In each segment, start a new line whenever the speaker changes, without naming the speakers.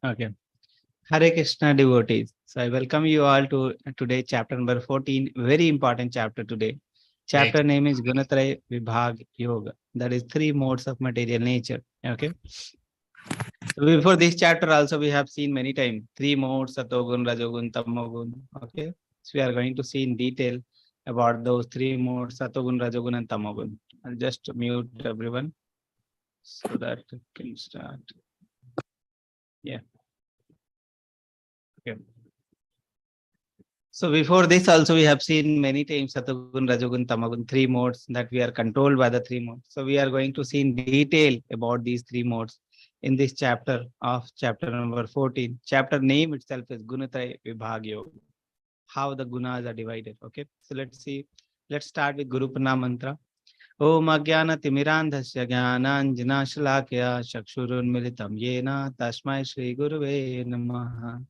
Okay. Hare Krishna devotees. So I welcome you all to today chapter number 14. Very important chapter today. Chapter name is Gunatraya Vibhag Yoga. That is 3 modes of material nature. Okay. So before this chapter also we have seen many times 3 modes, Satogun, Rajogun, Tamogun. Okay. So we are going to see in detail about those 3 modes, Satogun, Rajogun and Tamogun. I'll just mute everyone so that it can start. Yeah. Okay. So before this also we have seen many times Satagun, Rajogun, Tamagun, 3 modes that we are controlled by the 3 modes. So we are going to see in detail about these 3 modes in this chapter of chapter number 14. Chapter name itself is Gunatraya Vibhag Yoga. How the gunas are divided. Okay. So let's see. Let's start with Guru Pranam mantra. Om Agyana Timirandhasya Jnananjana Shalakya Chakshurunmilitam Yena Tasmai Shri Guruve Namaha.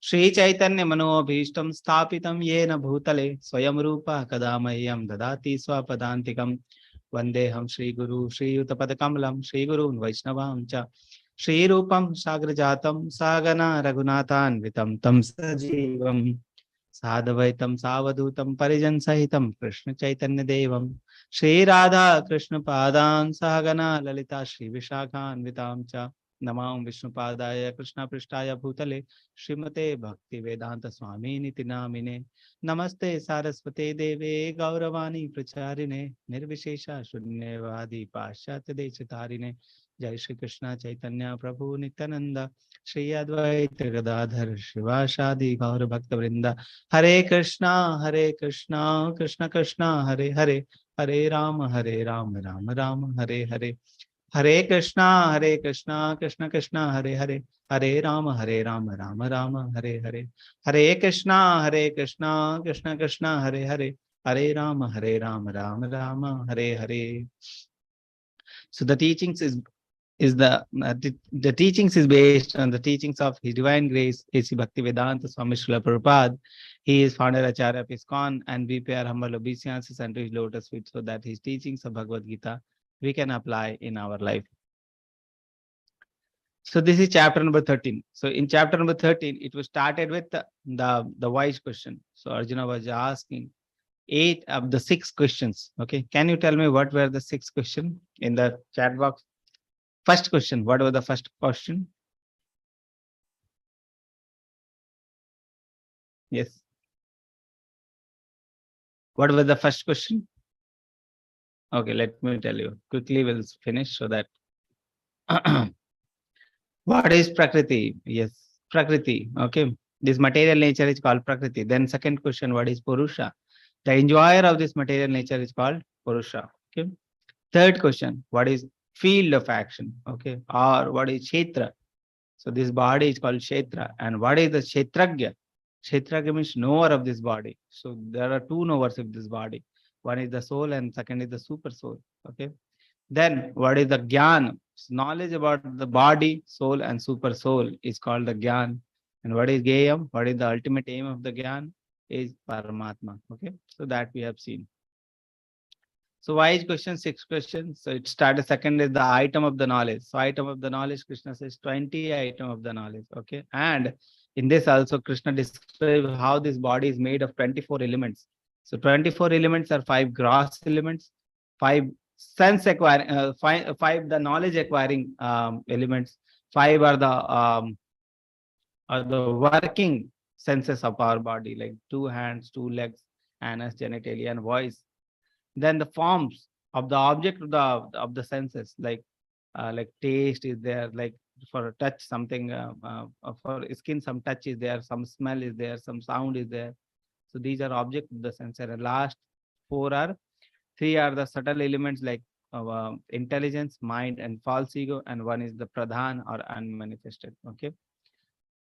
Shri Chaitanya Manobhishtam Sthapitam Yena Bhutale Swayam Rupa Kadamayam Dadati Swapadantikam Vandeham Shri Guru Shri Yutapadakamalam Shri Guru Vaishnavam Cha Shri Rupam Sagrajatam Sagana Raghunathan Vitam Tam Sajivam Sadhavaitam Savadutam Parijan Sahitam Krishna Chaitanya Devam Shri Radha Krishna Padan Sahagana Lalita Shri Vishakhan Vitamcha Namam Vishnu Padaya Krishna Prishtaya Bhutale Srimate Bhakti Vedanta Swami Niti Namine Namaste Saraswate Deve Gauravani Pracharine Nirvishesha Shunyavadi Pashyatya Deshatarine Jai Shri Krishna Chaitanya Prabhu Nityananda Shri Advaita Gadadhar Shivashadi Gaura Bhakta Vrinda Hare Krishna Krishna Krishna Hare Hare Hare Rama Rama Rama Hare Hare Hare Krishna Krishna Krishna Hare Hare Hare Rama Rama Rama Hare Hare Hare Krishna Krishna Krishna Hare Hare Hare Rama Rama Rama Hare Hare. So the teachings is the teachings is based on the teachings of His Divine Grace A.C. Bhaktivedanta Swami Srila Prabhupada. He is founder Acharya of ISKCON, and we pay our humble obeisances unto his lotus feet so that his teachings of Bhagavad Gita we can apply in our life. So this is chapter number 13. So in chapter number 13, it was started with the wise question. So Arjuna was asking 8 of the 6 questions. Okay, can you tell me what were the 6 questions in the chat box? First question, what was the first question? Yes. What was the first question? Okay, let me tell you. Quickly we'll finish so that. What is Prakriti? Yes, Prakriti. Okay. This material nature is called Prakriti. Then second question, what is Purusha? The enjoyer of this material nature is called Purusha. Okay. Third question, what is field of action? Okay. Or what is Kshetra? So this body is called Kshetra. And what is the Kshetragya? Kshetragya means knower of this body. So there are 2 knowers of this body. One is the soul and second is the super soul. Okay. Then what is the Gyan? Knowledge about the body, soul and super soul is called the Gyan. And what is Gayam? What is the ultimate aim of the Gyan? Is Paramatma. Okay. So that we have seen. So why is question 6 questions? So it started. Second is the item of the knowledge. So item of the knowledge, Krishna says 20 item of the knowledge. Okay. And in this also Krishna describes how this body is made of 24 elements. So 24 elements are 5 gross elements, 5 sense acquiring, 5 the knowledge acquiring elements, 5 are the working senses of our body, like 2 hands, 2 legs, anus, genitalia, and voice. Then the forms of the object of the senses, like taste is there, like for touch something, for skin some touch is there, some smell is there, some sound is there, So these are object of the sense, and the last three are the subtle elements like intelligence, mind, and false ego, and one is the pradhan or unmanifested. Okay.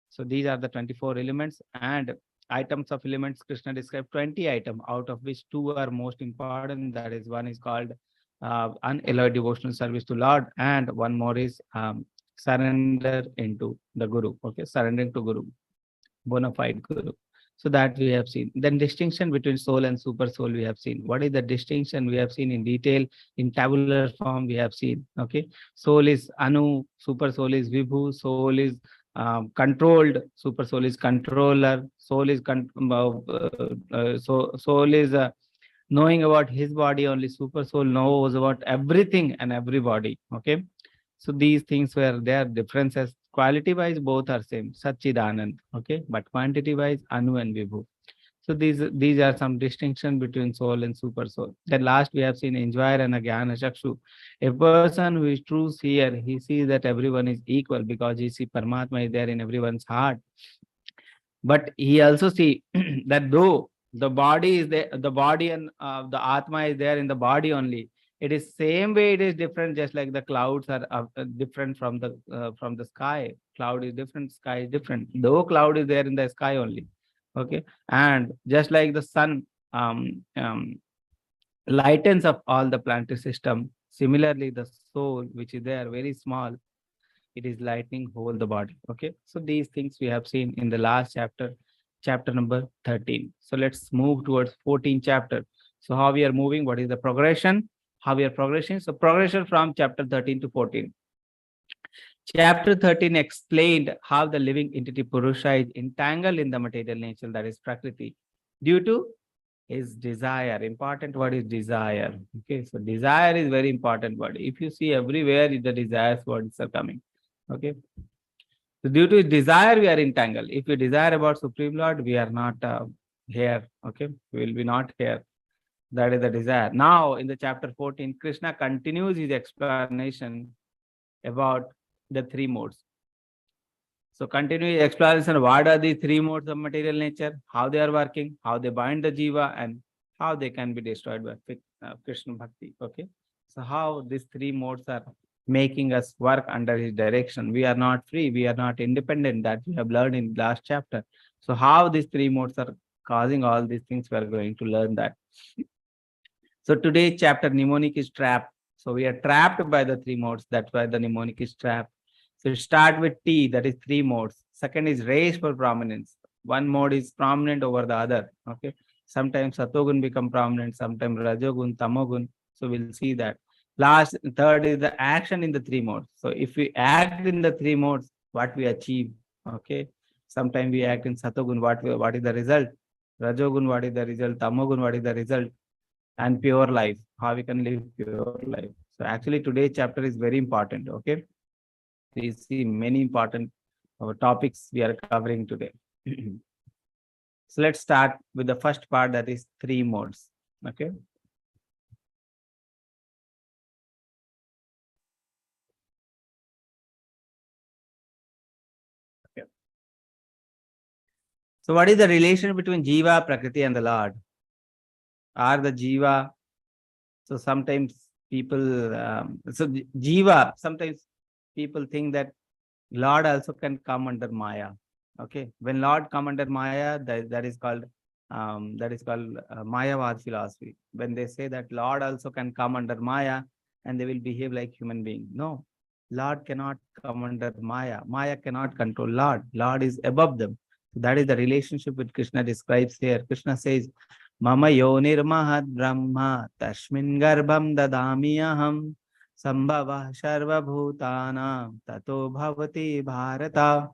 So these are the 24 elements, and items of elements. Krishna described 20 items, out of which two are most important. That is, one is called unalloyed devotional service to Lord, and one more is surrender into the Guru. Okay, surrendering to Guru, bona fide Guru. So that we have seen. Then distinction between soul and super soul we have seen. What is the distinction? We have seen in detail in tabular form. We have seen. Okay, soul is Anu, super soul is Vibhu, soul is controlled, super soul is controller, soul is soul is knowing about his body only. Super soul knows about everything and everybody. Okay, so these things were there differences. Quality wise, both are same, Satchidanand. Okay, but quantity wise, Anu and Vibhu. So these are some distinction between soul and super soul. Then last we have seen enjoyer and a Jnana Chakshu. A person who is true seer, he sees that everyone is equal because he sees Paramatma is there in everyone's heart. But he also see that though the body is there, the body and the Atma is there in the body only. It is same way, it is different, just like the clouds are different from the sky. Cloud is different, sky is different. Though cloud is there in the sky only. Okay, and just like the sun lightens up all the planetary system, similarly the soul, which is there very small, it is lightning whole the body. Okay, so these things we have seen in the last chapter, chapter number 13. So let's move towards 14 chapter. So how we are moving, what is the progression, how we are progressing? So progression from chapter 13 to 14. Chapter 13 explained how the living entity Purusha is entangled in the material nature, that is Prakriti, due to his desire. Important word is desire. Okay, so desire is very important word. If you see everywhere, the desires words are coming. Okay, so due to his desire, we are entangled. If we desire about Supreme Lord, we are not here. Okay, we will be not here. That is the desire. Now, in the chapter 14, Krishna continues his explanation about the three modes. So continuing explanation, what are the three modes of material nature, how they are working, how they bind the jiva, and how they can be destroyed by Krishna Bhakti. Okay, so how these three modes are making us work under his direction. We are not free, we are not independent, that we have learned in last chapter. So how these three modes are causing all these things, we are going to learn that. So today chapter mnemonic is trapped. So we are trapped by the three modes. That's why the mnemonic is trapped. So start with T, that is three modes. Second is race for prominence. One mode is prominent over the other. Okay. Sometimes Satogun become prominent, sometimes Rajogun, Tamogun. So we'll see that. Third is the action in the three modes. So if we act in the three modes, what we achieve. Okay. Sometimes we act in Satogun, what is the result? Rajogun, what is the result? Tamogun, what is the result? And pure life, how we can live pure life. So actually today's chapter is very important. Okay, we see many important topics we are covering today. So let's start with the first part, that is three modes. Okay, okay. So what is the relation between jiva, prakriti, and the Lord? Are the jiva, so sometimes people jiva, sometimes people think that Lord also can come under Maya. Okay, when Lord come under Maya, that is called Mayavad philosophy. When they say that Lord also can come under Maya and they will behave like human being. No, Lord cannot come under Maya. Maya cannot control Lord. Lord is above them. That is the relationship which Krishna describes here. Krishna says, Mama yonir mahad brahma tashmin garbham dadami aham sambhava sarva bhutanam tato bhavati bharata.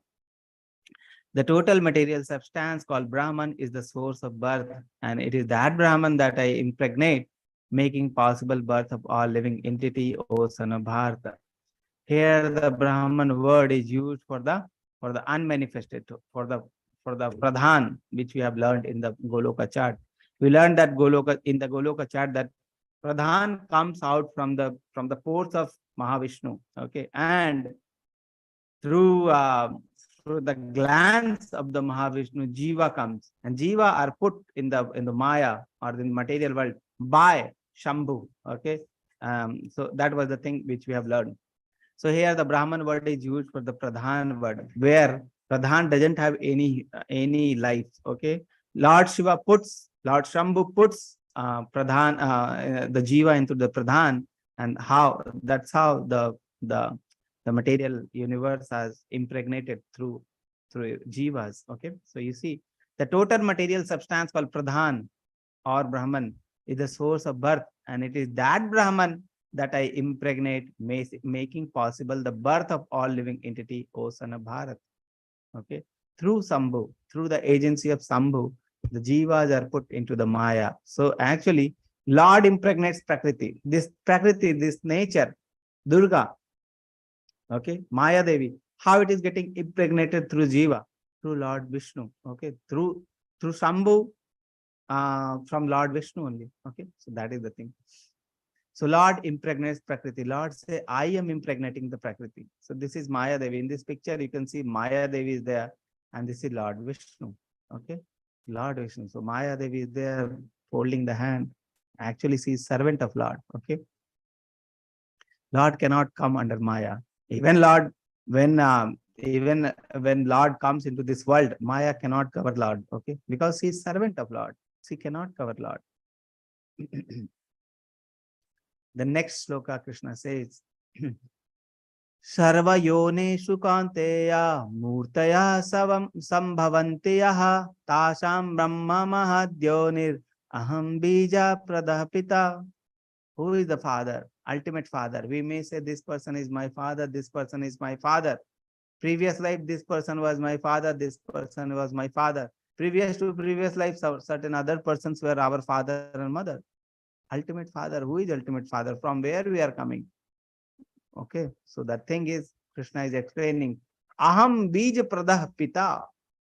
The total material substance called Brahman is the source of birth, and it is that Brahman that I impregnate, making possible birth of all living entity, O son of Bharata. Here the Brahman word is used for the unmanifested, for the Pradhan, which we have learned in the Goloka chart. We learned that in the Goloka chart that Pradhan comes out from the pores of Mahavishnu. Okay, and through through the glance of the Mahavishnu, Jiva comes, and Jiva are put in the Maya or the material world by Shambhu. Okay, so that was the thing which we have learned. So here the Brahman word is used for the Pradhan word, where Pradhan doesn't have any life. Okay, Lord Shambhu puts the Jiva into the Pradhan, and that's how the material universe has impregnated through Jivas. Okay, so you see the total material substance called Pradhan or Brahman is the source of birth, and it is that Brahman that I impregnate, making possible the birth of all living entity, O son of Bharat. Okay, through Sambhu, through the agency of Sambhu, the Jivas are put into the Maya. So actually, Lord impregnates Prakriti. This Prakriti, this nature, Durga, okay, Maya Devi, how it is getting impregnated through Jiva, through Lord Vishnu, okay, through Shambhu, from Lord Vishnu only. Okay, so that is the thing. So Lord impregnates Prakriti. Lord say, I am impregnating the Prakriti. So this is Maya Devi. In this picture, you can see Maya Devi is there, and this is Lord Vishnu. Okay, Lord Vishnu. So Maya Devi is there holding the hand. Actually, she is servant of Lord. Okay, Lord cannot come under Maya. Even Lord, even when Lord comes into this world, Maya cannot cover Lord. Okay, because he is servant of Lord. She cannot cover Lord. The next sloka, Krishna says, Sarva yoneshu kanteya murtaya sambhavanti yaha tasam brahma mahadyonir aham bija pradapita. Who is the father? Ultimate father. We may say this person is my father, this person is my father. Previous life, this person was my father, this person was my father. Previous to previous life, certain other persons were our father and mother. Ultimate father. Who is ultimate father? From where we are coming? Okay, so the thing is, Krishna is explaining, Aham Bija Pradah Pita.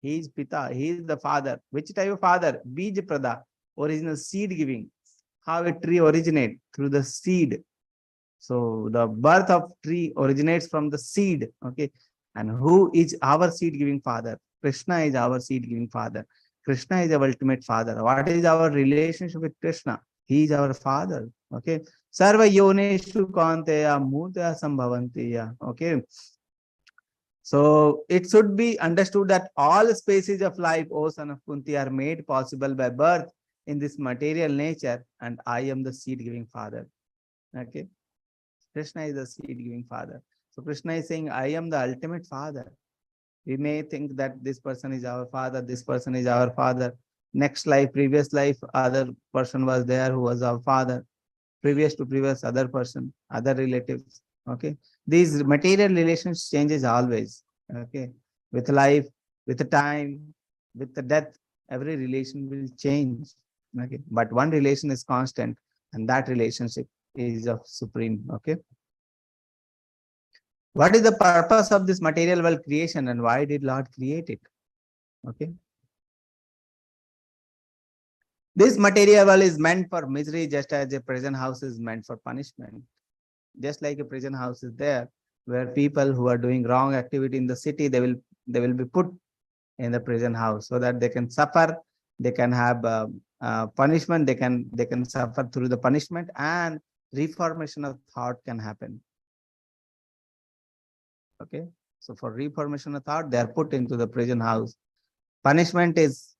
He is Pita, he is the father. Which type of father? Bija Prada, original seed giving. How a tree originates? Through the seed. So the birth of tree originates from the seed. Okay, and who is our seed giving father? Krishna is our seed giving father. Krishna is our ultimate father. What is our relationship with Krishna? He is our father. Okay. Sarva yoneshu kanteya murtaya sambhavantiya. Okay. So it should be understood that all species of life, O son of Kunti, are made possible by birth in this material nature, and I am the seed giving father. Okay. Krishna is the seed giving father. So Krishna is saying, I am the ultimate father. We may think that this person is our father, this person is our father. Next life, previous life, other person was there who was our father. Previous to previous, other person, other relatives. Okay. These material relations changes always. Okay. With life, with the time, with the death, every relation will change. Okay. But one relation is constant, and that relationship is of supreme. Okay. What is the purpose of this material world creation, and why did Lord create it? Okay. This material world is meant for misery, just as a prison house is meant for punishment. Just like a prison house is there, where people who are doing wrong activity in the city, they will be put in the prison house so that they can suffer, they can have punishment, they can suffer through the punishment, and reformation of thought can happen. Okay, so for reformation of thought, they are put into the prison house. Punishment is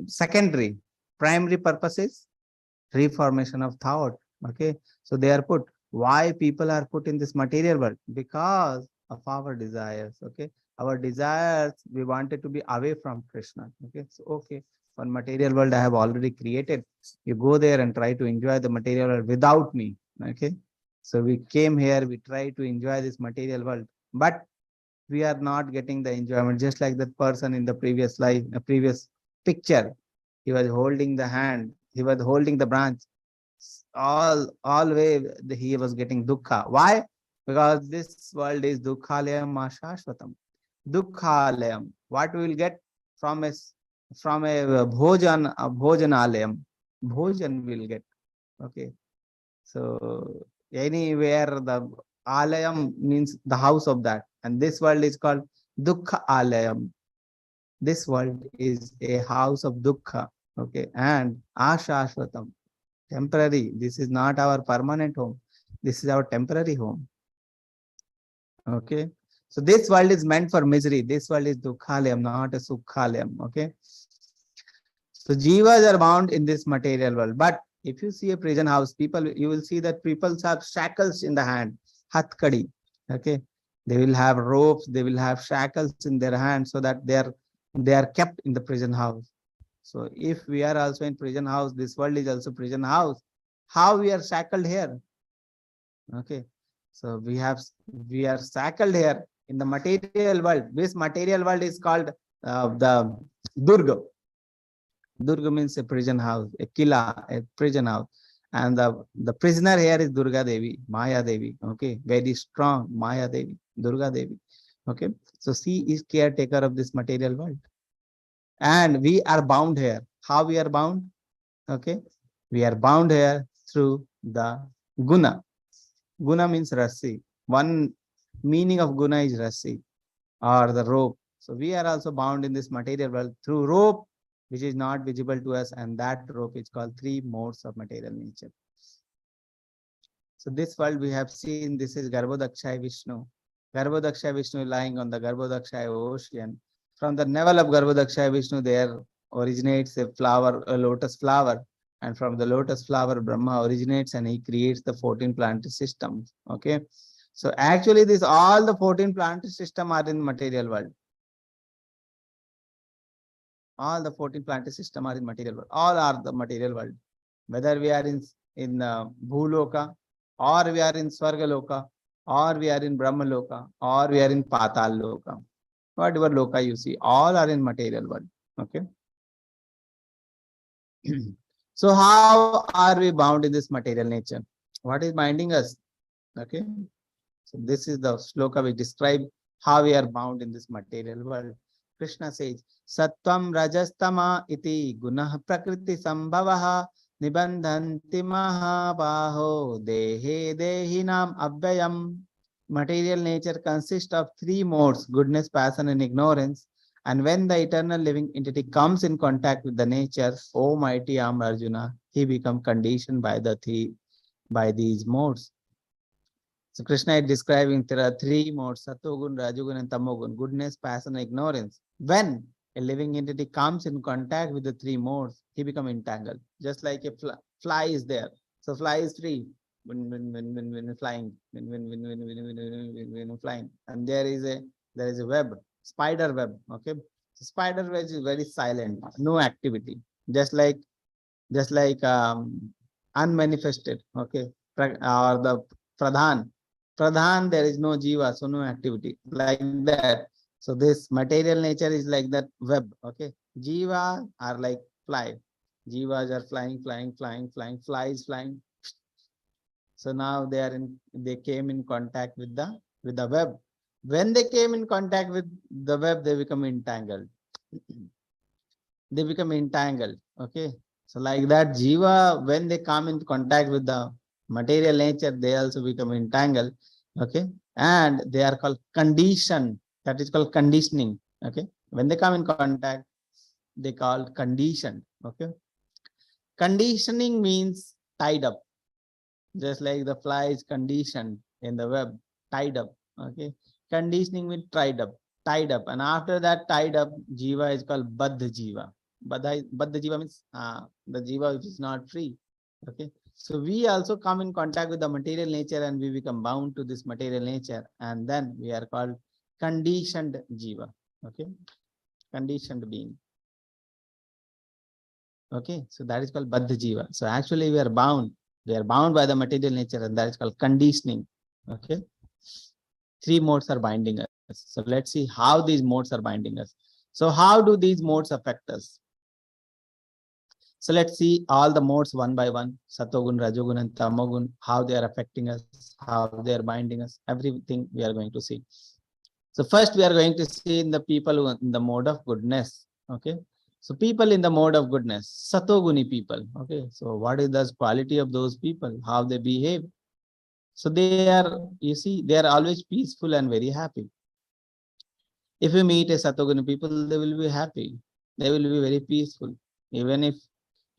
secondary. Primary purpose is reformation of thought. Okay, so they are put. Why people are put in this material world? Because of our desires. Okay, our desires, we wanted to be away from Krishna. Okay, so okay, one material world I have already created. You go there and try to enjoy the material world without me. Okay, so we came here, we try to enjoy this material world, but we are not getting the enjoyment. Just like that person in the previous life, the previous picture, he was holding the hand, he was holding the branch. All way he was getting dukkha. Why? Because this world is dukkhalayam ashashvatam. Dukkhalayam. What we will get from a bhojanalayam. Bhojan will get. Okay. So anywhere the alayam means the house of that. And this world is called Dukkha alayam. This world is a house of dukkha. Okay. And ashashvatam, temporary. This is not our permanent home. This is our temporary home. Okay. So this world is meant for misery. This world is dukkhalayam, not a sukhalayam. Okay. So jivas are bound in this material world. But if you see a prison house, people, you will see that people have shackles in the hand, hatkadi. Okay. They will have ropes, they will have shackles in their hands so that they are kept in the prison house. So if we are also in prison house, this world is also prison house. How we are shackled here? Okay. So we are shackled here in the material world. This material world is called the Durga. Durga means a prison house, a killa, a prison house. And the prisoner here is Durga Devi, Maya Devi. Okay, very strong Maya Devi, Durga Devi. Okay, so she is caretaker of this material world. And we are bound here. How we are bound? Okay, we are bound here through the guna. Guna means rassi. One meaning of guna is rassi or the rope. So we are also bound in this material world through rope, which is not visible to us, and that rope is called three modes of material nature. So this world we have seen, this is Garbhodakshaya Vishnu. Garbhodakshaya Vishnu lying on the Garbhodakshaya ocean. From the navel of Garbhodakshaya Vishnu, there originates a flower, a lotus flower. And from the lotus flower, Brahma originates and he creates the 14 planetary systems. Okay. So actually, this all the 14 planetary system are in material world. All the 14 planetary system are in material world. All are the material world. Whether we are in Bhuloka, or we are in Swargaloka, or we are in Brahmaloka, or we are in Patal Loka. Whatever Loka you see, all are in material world. Okay. So how are we bound in this material nature? What is binding us? Okay. So this is the sloka which describe how we are bound in this material world. Krishna says, Sattvam Rajastama iti gunah prakriti sambhavaha nibandhanti mahabaho dehe dehinam abhyayam. Material nature consists of three modes, goodness, passion, and ignorance. And when the eternal living entity comes in contact with the nature, O mighty Am Arjuna, he becomes conditioned by these modes. So Krishna is describing there are three modes, Satogun, Rajogun, and Tamogun, goodness, passion, and ignorance. When a living entity comes in contact with the three modes, he becomes entangled. Just like a fly is there. So fly is free when flying, when flying. And there is a web, spider web. Okay. So spider web is very silent, no activity. Just like unmanifested. Okay. Or the pradhan. Pradhan, there is no jiva, so no activity. Like that. So this material nature is like that web. Okay. Jiva are like fly. Jivas are flying, flies flying. So now they came in contact with the web. When they came in contact with the web, they become entangled. They become entangled. Okay. So like that, jiva, when they come in contact with the material nature, they also become entangled. Okay. And they are called conditioned. That is called conditioning. Okay. When they come in contact, they called conditioned. Okay. Conditioning means tied up. Just like the fly is conditioned in the web, tied up. Okay. Conditioning means tied up. And after that tied up, jiva is called baddha jiva. Baddha jiva means the jiva which is not free. Okay. So we also come in contact with the material nature and we become bound to this material nature. And then we are called conditioned jiva. Okay. Conditioned being. Okay. So that is called baddha jiva. So actually we are bound. We are bound by the material nature, and that is called conditioning. Okay. Three modes are binding us. So let's see how these modes are binding us. So how do these modes affect us? So let's see all the modes one by one. Satogun, Rajogun, and Tamogun, how they are affecting us, how they are binding us, everything we are going to see. So first we are going to see in the people in the mode of goodness. Okay. So people in the mode of goodness, Satoguni people. Okay. So what is the quality of those people? How they behave? So they are, you see, they are always peaceful and very happy. If you meet a Satoguni people, they will be happy. They will be very peaceful. Even if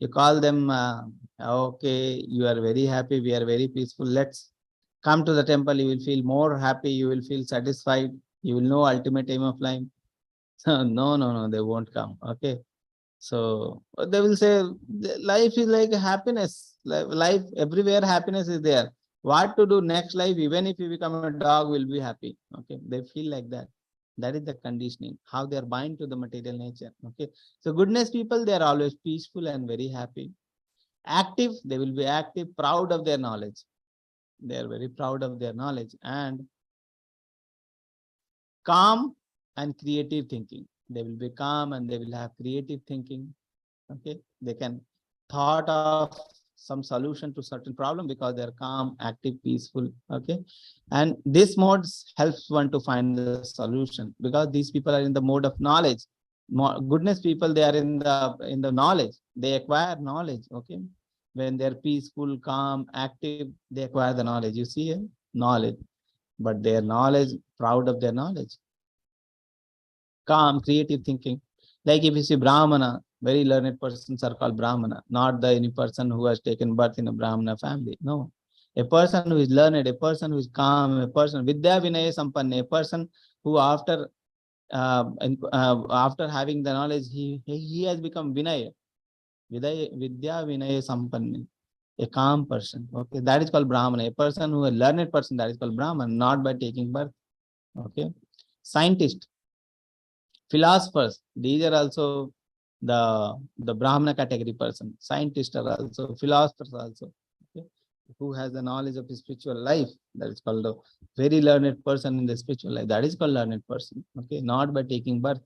you call them, okay, you are very happy, we are very peaceful, let's come to the temple, you will feel more happy, you will feel satisfied, you will know ultimate aim of life. No, no, no, they won't come. Okay. So they will say life is like happiness. Life everywhere happiness is there. What to do next life? Even if you become a dog, will be happy. Okay, they feel like that. That is the conditioning. How they are bind to the material nature. Okay, so goodness people, they are always peaceful and very happy. Active, they will be active, proud of their knowledge. They are very proud of their knowledge, and calm and creative thinking. They will be calm and they will have creative thinking. Okay, they can thought of some solution to certain problem because they are calm, active, peaceful. Okay, and this modes helps one to find the solution because these people are in the mode of knowledge. Goodness people, they are in the knowledge, they acquire knowledge. Okay, when they're peaceful, calm, active, they acquire the knowledge. You see here, knowledge, but their knowledge, proud of their knowledge. Calm, creative thinking. Like if you see Brahmana, very learned persons are called Brahmana, not the any person who has taken birth in a Brahmana family. No. A person who is learned, a person who is calm, a person Vidya Vinaya Sampanna, a person who after having the knowledge, he has become Vinaya. Vidya Vinaya Sampanna, a calm person. Okay, that is called Brahmana. A person who a learned person, that is called Brahman, not by taking birth. Okay, scientist, philosophers, these are also the Brahmana category person. Scientists are also philosophers also. Okay, who has the knowledge of the spiritual life, that is called a very learned person in the spiritual life, that is called learned person. Okay, not by taking birth.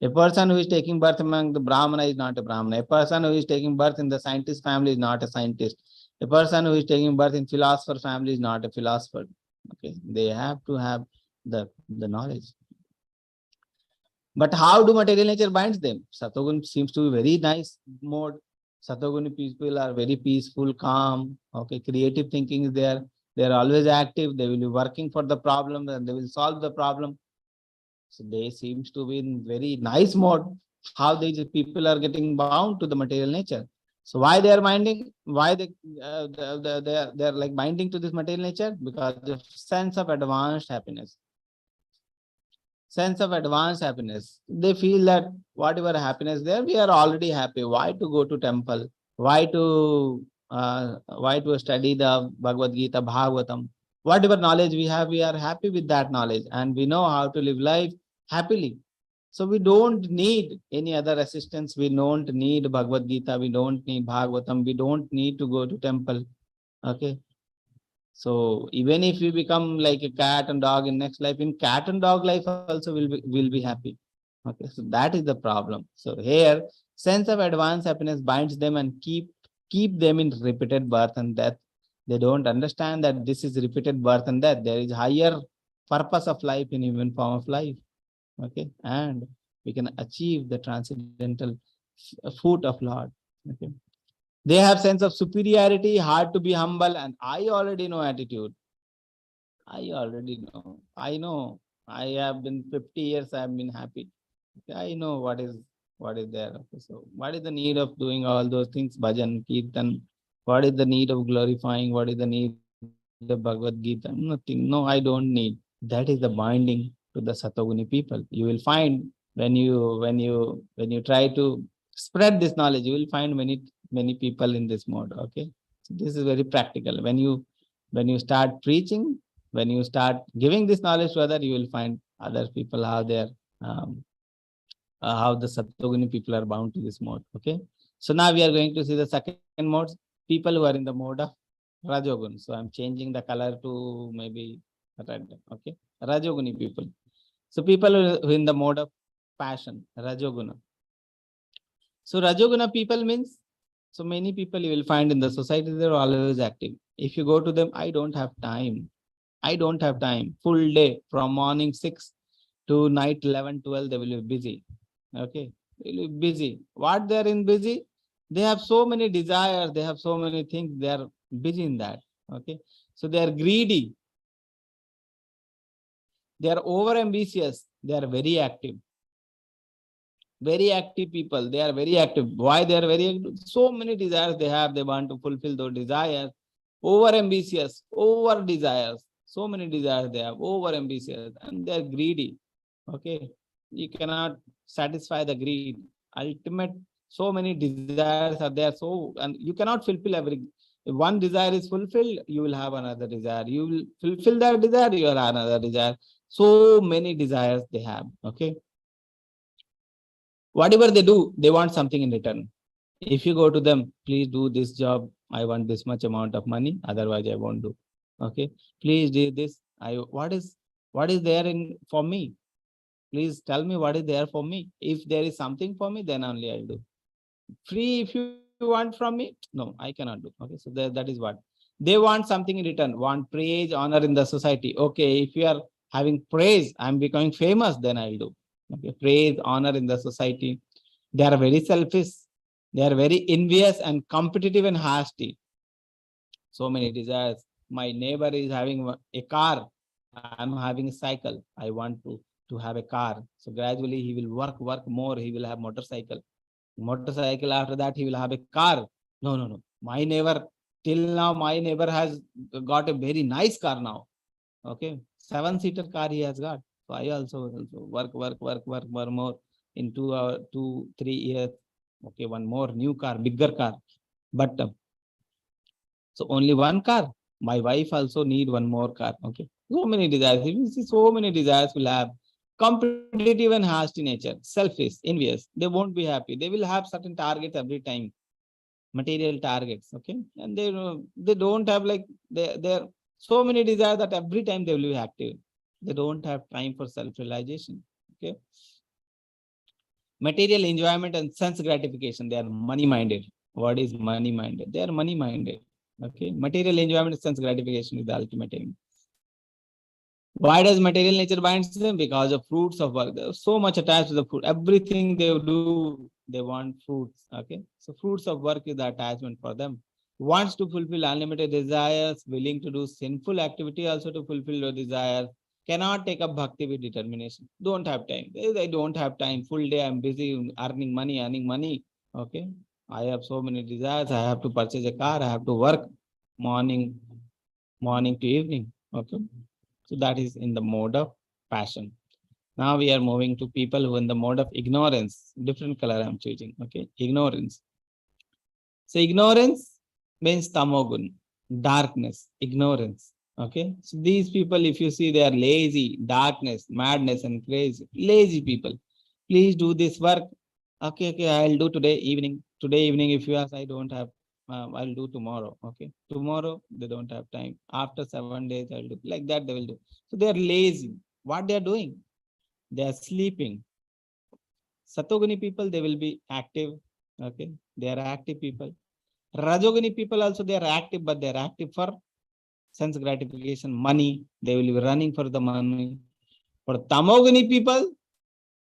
A person who is taking birth among the Brahmana is not a Brahmana. A person who is taking birth in the scientist family is not a scientist. A person who is taking birth in philosopher family is not a philosopher. Okay, they have to have the knowledge. But how do material nature binds them? Satogun seems to be very nice mode. Satoguni people are very peaceful, calm. Okay, creative thinking is there. They are always active. They will be working for the problem and they will solve the problem. So they seems to be in very nice mode. How these people are getting bound to the material nature. So why they are binding? Why they are like binding to this material nature? Because of sense of advanced happiness. Sense of advanced happiness. They feel that whatever happiness there, we are already happy. Why to go to temple? Why to study the Bhagavad Gita, Bhagavatam? Whatever knowledge we have, we are happy with that knowledge, and we know how to live life happily. So we don't need any other assistance. We don't need Bhagavad Gita. We don't need Bhagavatam. We don't need to go to temple. Okay. So even if we become like a cat and dog in next life, in cat and dog life also will be happy. Okay, so that is the problem. So here, sense of advanced happiness binds them and keep them in repeated birth and death. They don't understand that this is repeated birth and death. There is higher purpose of life in human form of life. Okay, and we can achieve the transcendental fruit of Lord. Okay. They have sense of superiority, hard to be humble, and I already know attitude. I already know. I know. I have been 50 years, I have been happy. I know what is there. Okay, so what is the need of doing all those things? Bhajan, Kirtan. What is the need of glorifying? What is the need of Bhagavad Gita? Nothing. No, I don't need. That is the binding to the Satoguni people. You will find when you try to spread this knowledge, you will find many people in this mode. Okay, so this is very practical. When you start preaching, when you start giving this knowledge to others, you will find other people um, how the Satoguni people are bound to this mode. Okay, so now we are going to see the second mode, people who are in the mode of Rajogun. So I'm changing the color to maybe red. Okay, Rajoguni people. So people who in the mode of passion, Rajoguna. So Rajoguna people means, so many people you will find in the society, they're always active. If you go to them, I don't have time. I don't have time. Full day from morning 6 to night 11, 12, they will be busy. Okay. They will be busy. What they are in busy? They have so many desires. They have so many things. They are busy in that. Okay. So they are greedy. They are over ambitious. They are very active. Very active people. They are very active. Why they are very active? So many desires they have. They want to fulfill those desires. Over ambitious, over desires. So many desires they have. Over ambitious, and they are greedy. Okay, you cannot satisfy the greed. Ultimate. So many desires are there. So and you cannot fulfill every. If one desire is fulfilled, you will have another desire. You will fulfill that desire. You will have another desire. So many desires they have. Okay. Whatever they do, they want something in return. If you go to them, please do this job. I want this much amount of money. Otherwise, I won't do. Okay. Please do this. What is there in for me? Please tell me what is there for me. If there is something for me, then only I'll do. Free if you want from me, no, I cannot do. Okay. So that is what they want something in return. Want praise, honor in the society. Okay. If you are having praise, I'm becoming famous, then I'll do. Okay. Praise, honor in the society. They are very selfish. They are very envious and competitive and hasty. So many desires. My neighbor is having a car. I'm having a cycle. I want to have a car. So gradually he will work more. He will have motorcycle. Motorcycle. After that, he will have a car. No. My neighbor, till now, my neighbor has got a very nice car now. Okay. 7-seater car he has got. So I also work more in 2 3 years. Okay. One more new car, bigger car. But so only one car. My wife also need one more car. Okay. So many desires. You see, so many desires will have competitive and hasty nature, selfish, envious. They won't be happy. They will have certain targets every time, material targets. Okay. And they don't have like they're so many desires that every time they will be active. They don't have time for self-realization. Okay. Material enjoyment and sense gratification. They are money-minded. What is money-minded? They are money-minded. Okay. Material enjoyment and sense gratification is the ultimate aim. Why does material nature binds them? Because of fruits of work. They're so much attached to the fruit. Everything they do, they want fruits. Okay. So fruits of work is the attachment for them. Wants to fulfill unlimited desires, willing to do sinful activity also to fulfill your desires. Cannot take up bhakti with determination. Don't have time. They don't have time. Full day I'm busy earning money. Okay. I have so many desires. I have to purchase a car. I have to work morning to evening. Okay. So that is in the mode of passion. Now we are moving to people who in the mode of ignorance. Different color I'm choosing. Okay. Ignorance. So ignorance means tamogun, darkness, ignorance. Okay. So these people, if you see, they are lazy, darkness, madness, and crazy. Lazy people. Please do this work. Okay, I'll do today evening. Today evening, if you ask, I don't have, I'll do tomorrow. Okay. Tomorrow, they don't have time. After 7 days, I'll do. Like that, they will do. So they are lazy. What they are doing? They are sleeping. Satoguni people, they will be active. Okay. They are active people. Rajoguni people also, they are active, but they are active for sense gratification, money. They will be running for the money. For Tamoguni people,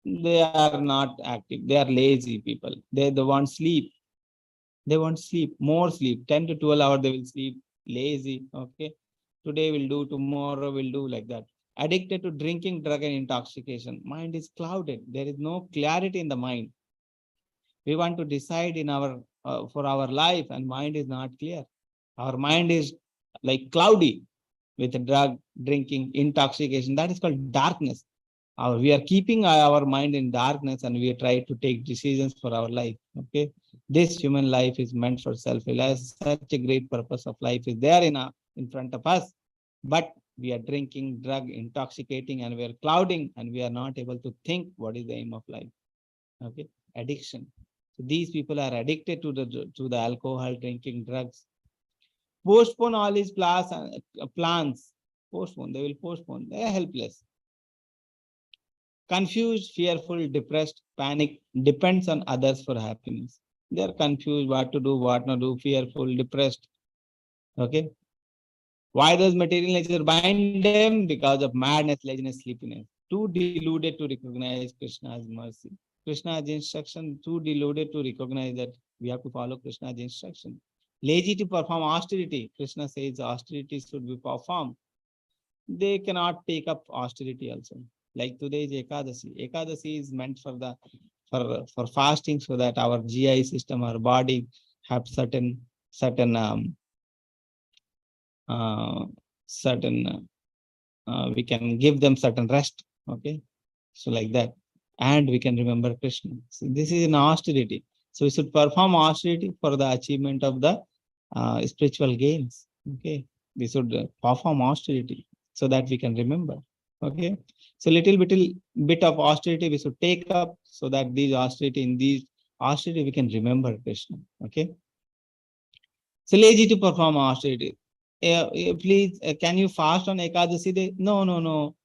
they are not active. They are lazy people. They want sleep. They want sleep, more sleep. 10 to 12 hours they will sleep. Lazy. Okay. Today we'll do, tomorrow we'll do, like that. Addicted to drinking, drug, and intoxication. Mind is clouded. There is no clarity in the mind. We want to decide in our for our life, and mind is not clear. Our mind is like cloudy with drug, drinking, intoxication. That is called darkness. We are keeping our mind in darkness, and we try to take decisions for our life. Okay. This human life is meant for self-realization. Such a great purpose of life is there in front of us. But we are drinking, drug, intoxicating, and we are clouding, and we are not able to think what is the aim of life. Okay. Addiction. So these people are addicted to the alcohol, drinking, drugs. Postpone all these plans. Postpone. They will postpone. They are helpless. Confused, fearful, depressed, panic, depends on others for happiness. They are confused what to do, what not do, fearful, depressed. Okay. Why does material nature bind them? Because of madness, laziness, sleepiness. Too deluded to recognize Krishna's mercy. Krishna's instruction, too deluded to recognize that we have to follow Krishna's instruction. Lazy to perform austerity. Krishna says austerity should be performed. they cannot take up austerity also. Like today is Ekadasi. Ekadasi is meant for the for fasting so that our GI system, our body have certain uh, certain we can give them certain rest. Okay, so like that, and we can remember Krishna. So this is an austerity. So we should perform austerity for the achievement of the spiritual gains. Okay, we should perform austerity so that we can remember. Okay, so bit of austerity we should take up so that these austerity we can remember Krishna. Okay, so lazy to perform austerity. Please, can you fast on Ekadasi day? No, no, no.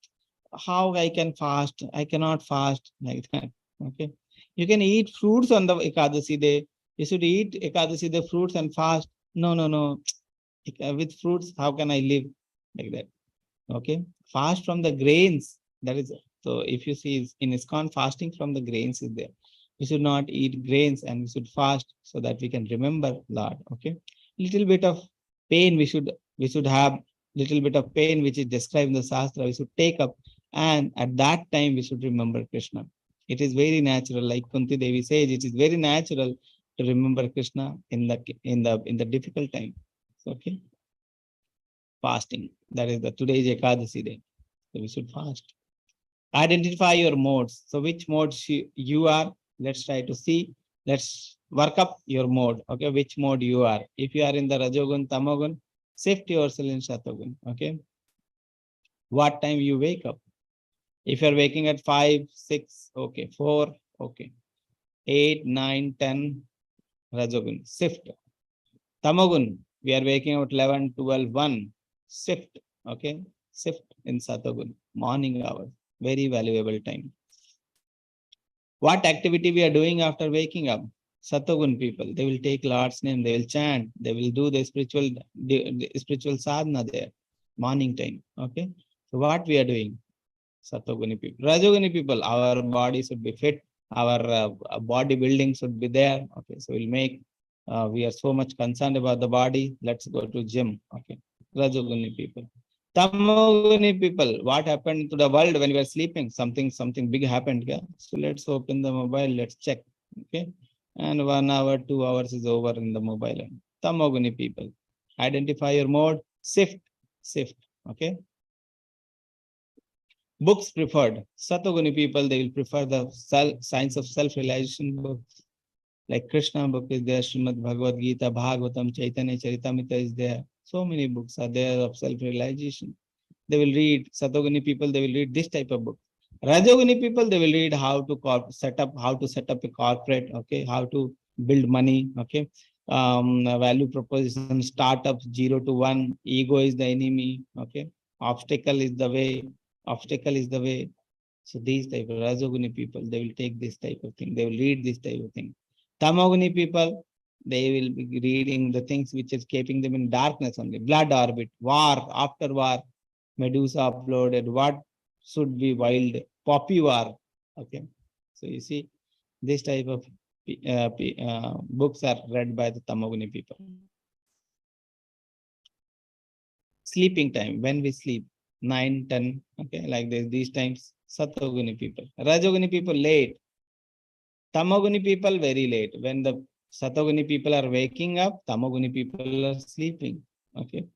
How I can fast? I cannot fast like that. Okay. You can eat fruits on the Ekadasi day. You should eat Ekadasi day fruits and fast. No, no, no. With fruits, how can I live like that? Okay. Fast from the grains. That is so. If you see in ISKCON, fasting from the grains is there. We should not eat grains and we should fast so that we can remember Lord. Okay. Little bit of pain we should have little bit of pain which is described in the Shastra. We should take up, and at that time we should remember Krishna. It is very natural, like Kunti Devi says, it is very natural to remember Krishna in the difficult time. Okay. Fasting. That is the today's Ekadasi day. So we should fast. Identify your modes. So which modes you are? Let's try to see. Let's work up your mode. Okay, which mode you are? If you are in the Rajogun, Tamagun, shift yourself in Shatagun. Okay. What time you wake up? If you're waking at 5, 6, okay, 4, okay, 8, 9, 10, Rajogun, shift. Tamagun, we are waking up 11, 12, 1, shift, okay, shift in Satagun, morning hours, very valuable time. What activity we are doing after waking up? Satagun people, they will take Lord's name, they will chant, they will do the spiritual sadhana there, morning time, okay. So what we are doing? Satoguni people. Rajoguni people, our body should be fit, our body building should be there. Okay, so we are so much concerned about the body. Let's go to gym. Okay, Rajoguni people. Tamoguni people, what happened to the world when we were sleeping? Something big happened. Yeah? So let's open the mobile, let's check. Okay, and 1 hour, 2 hours is over in the mobile. Tamoguni people, identify your mode, shift. Okay. Books preferred. Satoguni people, they will prefer the science of self-realization books. Like Krishna book is there, Srimad Bhagavad Gita, Bhagavatam, Chaitanya Charitamrita is there. So many books are there of self-realization. They will read, Satoguni people, they will read this type of book. Rajoguni people, they will read how to set up a corporate, okay, how to build money, okay. Value proposition, startups, 0 to 1, ego is the enemy, okay. Obstacle is the way. So these type of Rajoguni people, they will take this type of thing. They will read this type of thing. Tamoguni people, they will be reading the things which is keeping them in darkness only. Blood orbit, war, after war, Medusa uploaded, what should be wild, poppy war. Okay. So you see, this type of books are read by the Tamoguni people. Sleeping time, when we sleep, 9, 10, okay, like this, these times, Satoguni people. Rajoguni people late. Tamoguni people very late. When the Satoguni people are waking up, Tamoguni people are sleeping. Okay.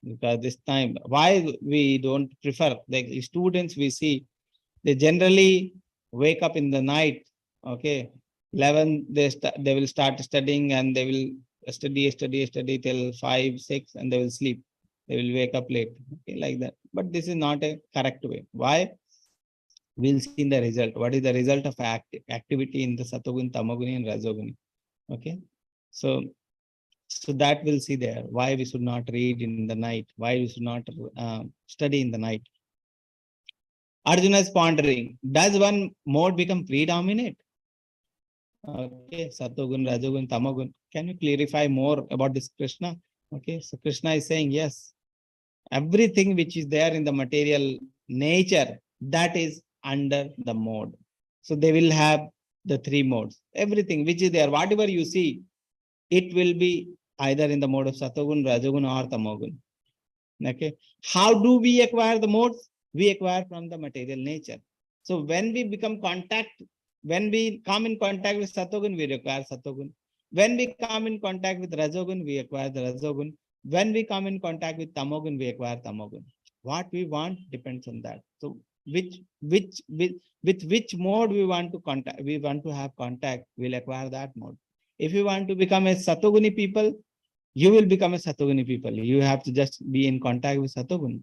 Because this time, why we don't prefer, the students we see, they generally wake up in the night. Okay. 11, they will start studying and they will study till 5, 6, and they will sleep. They will wake up late. Okay, like that. But this is not a correct way. Why? We'll see in the result. What is the result of activity in the Satoguni, Tamoguni, and Rajoguni? Okay. So that we'll see there. Why we should not read in the night? Why we should not study in the night? Arjuna is pondering. Does one mode become predominant? Okay, Satogun, Rajogun, Tamagun. Can you clarify more about this Krishna? Okay, so Krishna is saying yes. Everything which is there in the material nature, that is under the mode. So they will have the 3 modes. Everything which is there, whatever you see, it will be either in the mode of Satogun, Rajogun, or Tamogun. Okay. How do we acquire the modes? We acquire from the material nature. So when we become contact, when we come in contact with Satogun, we acquire Satogun. When we come in contact with Rajogun, we acquire the Rajogun. When we come in contact with Tamogun, we acquire Tamogun. What we want depends on that. So with which mode we want to contact, we want to have contact, we'll acquire that mode. If you want to become a Satoguni people, you will become a Satoguni people. You have to just be in contact with Satogun.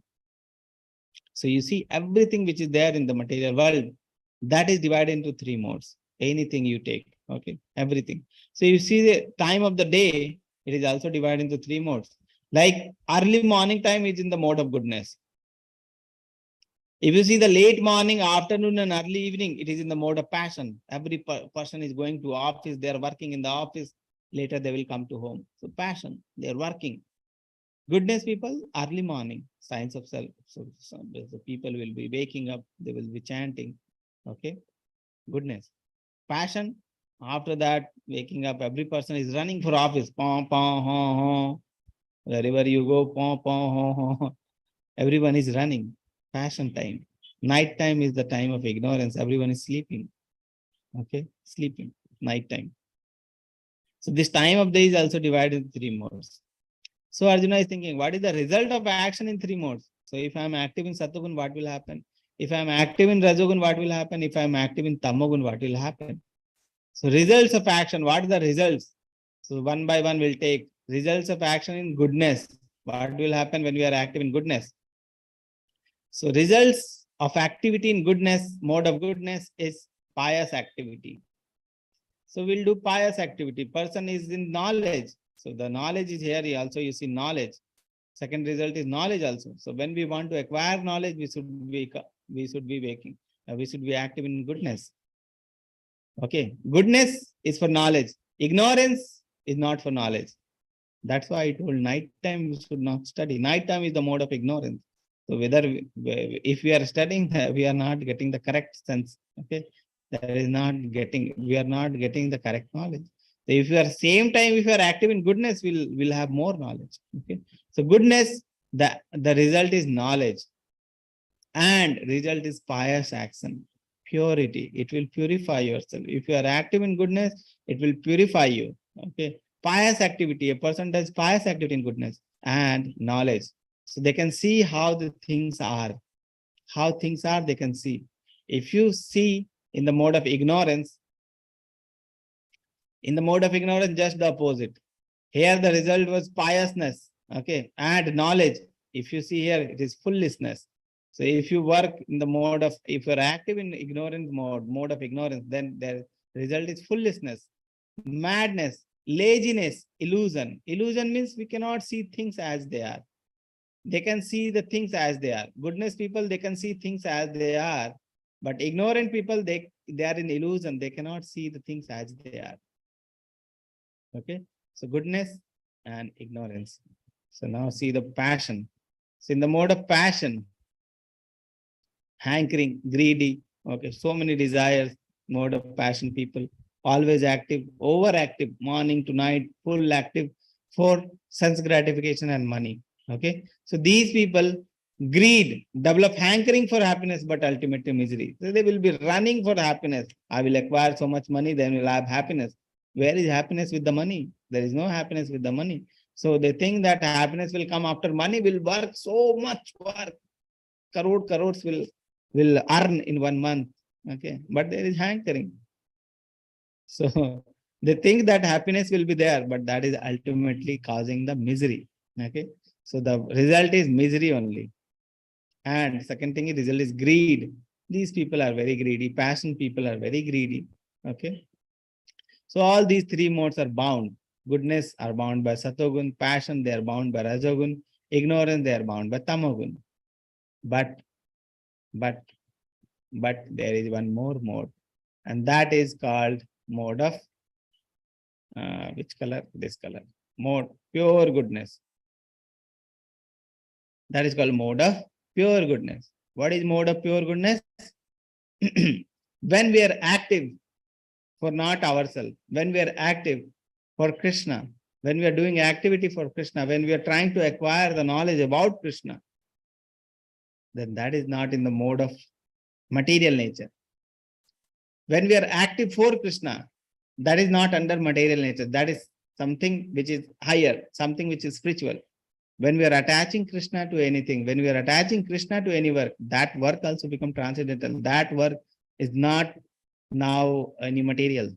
So you see, everything which is there in the material world, that is divided into three modes. Anything you take, okay, everything. So you see the time of the day, it is also divided into three modes. Like early morning time is in the mode of goodness. If you see the late morning, afternoon, and early evening, it is in the mode of passion. Every person is going to office, they are working in the office. Later they will come to home. So passion, they are working. Goodness people, early morning, science of self. So the people will be waking up, they will be chanting. Okay, goodness. Passion, after that, waking up, every person is running for office. Pom, pom, ho, ho. Wherever you go, pom, pom, ho, ho. Everyone is running. Passion time. Night time is the time of ignorance. Everyone is sleeping. Okay, sleeping, night time. So this time of day is also divided into three modes. So Arjuna is thinking, what is the result of action in three modes? So if I am active in Satogun, what will happen? If I am active in Rajogun, what will happen? If I am active in Tamogun, what will happen? So results of action, what are the results? So one by one we'll take results of action in goodness. What will happen when we are active in goodness? So results of activity in goodness, mode of goodness is pious activity. So we'll do pious activity. Person is in knowledge. So the knowledge is here. Also you see knowledge. Second result is knowledge also. So when we want to acquire knowledge, we should be waking. We should be active in goodness. Okay. Goodness is for knowledge. Ignorance is not for knowledge. That's why I told night time we should not study. Night time is the mode of ignorance. So if we are studying, we are not getting the correct sense. Okay. We are not getting the correct knowledge. So if you are same time, if you are active in goodness, we'll have more knowledge. Okay. So goodness, the result is knowledge. And result is pious action. Purity. It will purify yourself. If you are active in goodness, it will purify you. Okay. Pious activity. A person does pious activity in goodness and knowledge. So they can see how the things are. How things are, they can see. If you see in the mode of ignorance, just the opposite. Here the result was piousness, okay, and knowledge. If you see here, it is foolishness. So if you work in the mode of, if you're active in ignorance mode of ignorance, then the result is foolishness, madness, laziness, illusion. Illusion means we cannot see things as they are. They can see the things as they are. Goodness people, they can see things as they are. But ignorant people, they are in illusion. They cannot see the things as they are. Okay. So goodness and ignorance. So now see the passion. So in the mode of passion, hankering, greedy, okay, so many desires, mode of passion people, always active, overactive, morning to night, full active for sense gratification and money. Okay. So these people, greed, develop hankering for happiness, but ultimately misery. So they will be running for happiness. I will acquire so much money, then we'll have happiness. Where is happiness with the money? There is no happiness with the money. So they think that happiness will come after money, will work so much work. Crores will earn in 1 month. Okay. But there is hankering. So they think that happiness will be there, but that is ultimately causing the misery. Okay. So the result is misery only. And second thing is result is greed. These people are very greedy. Passion people are very greedy. Okay. So all these three modes are bound. Goodness are bound by Satogun. Passion, they are bound by Rajogun. Ignorance, they are bound by Tamogun. But there is one more mode. And that is called mode of, which color? This color. Mode, pure goodness. That is called mode of pure goodness. What is mode of pure goodness? When we are active for not ourselves, when we are active for Krishna, when we are doing activity for Krishna, when we are trying to acquire the knowledge about Krishna, then that is not in the mode of material nature. When we are active for Krishna, that is not under material nature. That is something which is higher, something which is spiritual. When we are attaching Krishna to anything, when we are attaching Krishna to any work, that work also becomes transcendental. That work is not now any material.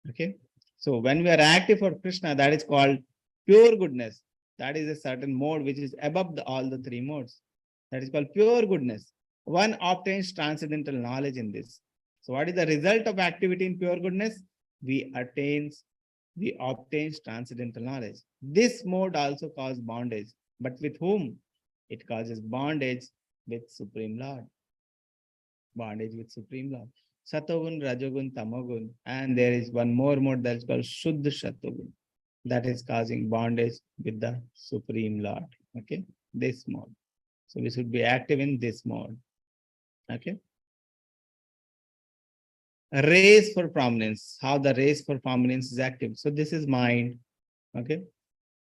Okay. So when we are active for Krishna, that is called pure goodness. That is a certain mode which is above all the three modes. That is called pure goodness. One obtains transcendental knowledge in this. So what is the result of activity in pure goodness? We obtain transcendental knowledge. This mode also causes bondage. But with whom? It causes bondage with Supreme Lord. Bondage with Supreme Lord. Satogun, Rajogun, Tamogun. And there is one more mode that is called Shuddha Satogun. That is causing bondage with the Supreme Lord. Okay. This mode. So we should be active in this mode. Okay. A race for prominence. How the race for prominence is active. So this is mind. Okay.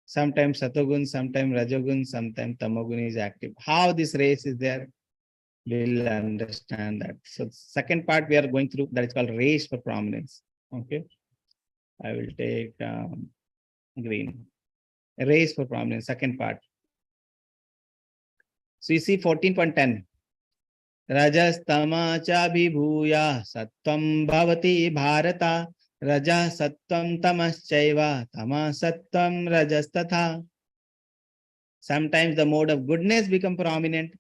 Sometimes Satogun, sometimes Rajogun, sometimes Tamogun is active. How this race is there, we'll understand that. So second part we are going through, that is called race for prominence. Okay. I will take green. Race for prominence, second part. So you see 14.10. Rajastama cha vibhuya sattvam bhavati bharata. Raja sattvam tamaschaiva tama sattvam rajastatha. Sometimes the mode of goodness become prominent,